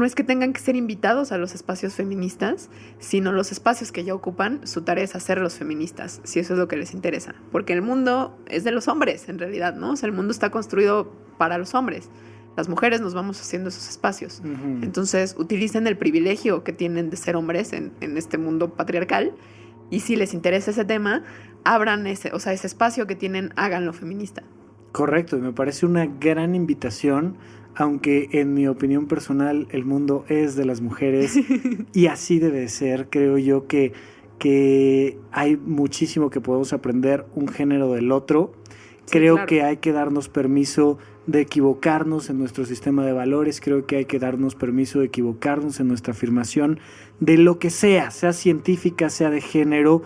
D: es que tengan que ser invitados a los espacios feministas, sino los espacios que ya ocupan, su tarea es hacerlos feministas, si eso es lo que les interesa. Porque el mundo es de los hombres, en realidad, ¿no? O sea, el mundo está construido para los hombres. Las mujeres nos vamos haciendo esos espacios.
C: Ujú.
D: Entonces, utilicen el privilegio que tienen de ser hombres en este mundo patriarcal. Y si les interesa ese tema, abran ese espacio que tienen, háganlo feminista.
C: Correcto, y me parece una gran invitación, aunque en mi opinión personal el mundo es de las mujeres y así debe de ser. Creo yo que hay muchísimo que podemos aprender un género del otro.
D: Sí,
C: Creo
D: claro.
C: que hay que darnos permiso de equivocarnos en nuestro sistema de valores. Creo que hay que darnos permiso de equivocarnos en nuestra afirmación de lo que sea científica, sea de género,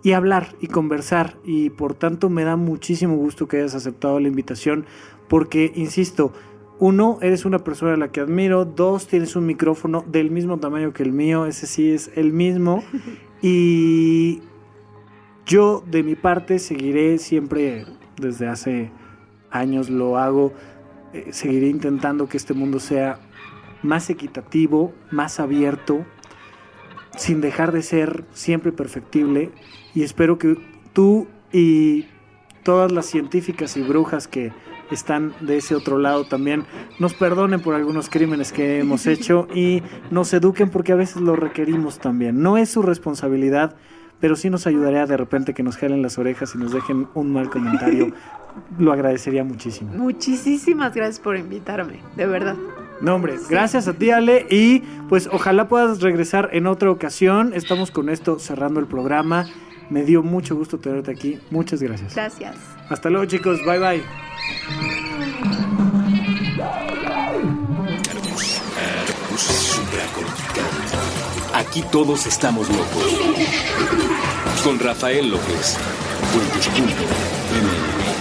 C: y hablar y conversar. Y por tanto me da muchísimo gusto que hayas aceptado la invitación, porque, insisto, 1, eres una persona a la que admiro. 2, tienes un micrófono del mismo tamaño que el mío, ese sí es el mismo. Y yo, de mi parte, seguiré siempre, desde hace años lo hago, seguiré intentando que este mundo sea más equitativo, más abierto, sin dejar de ser siempre perfectible. Y espero que tú y todas las científicas y brujas que están de ese otro lado también nos perdonen por algunos crímenes que hemos hecho y nos eduquen, porque a veces lo requerimos también. No es su responsabilidad, pero sí nos ayudaría de repente que nos jalen las orejas y nos dejen un mal comentario. Lo agradecería muchísimo.
D: Muchísimas gracias por invitarme, de verdad.
C: No, hombre, gracias a ti, Ale, y pues ojalá puedas regresar en otra ocasión. Estamos con esto cerrando el programa. Me dio mucho gusto tenerte aquí. Muchas gracias.
D: Gracias.
C: Hasta luego, chicos. Bye, bye.
B: Aquí todos estamos locos. Con Rafael López. Fuentes.mx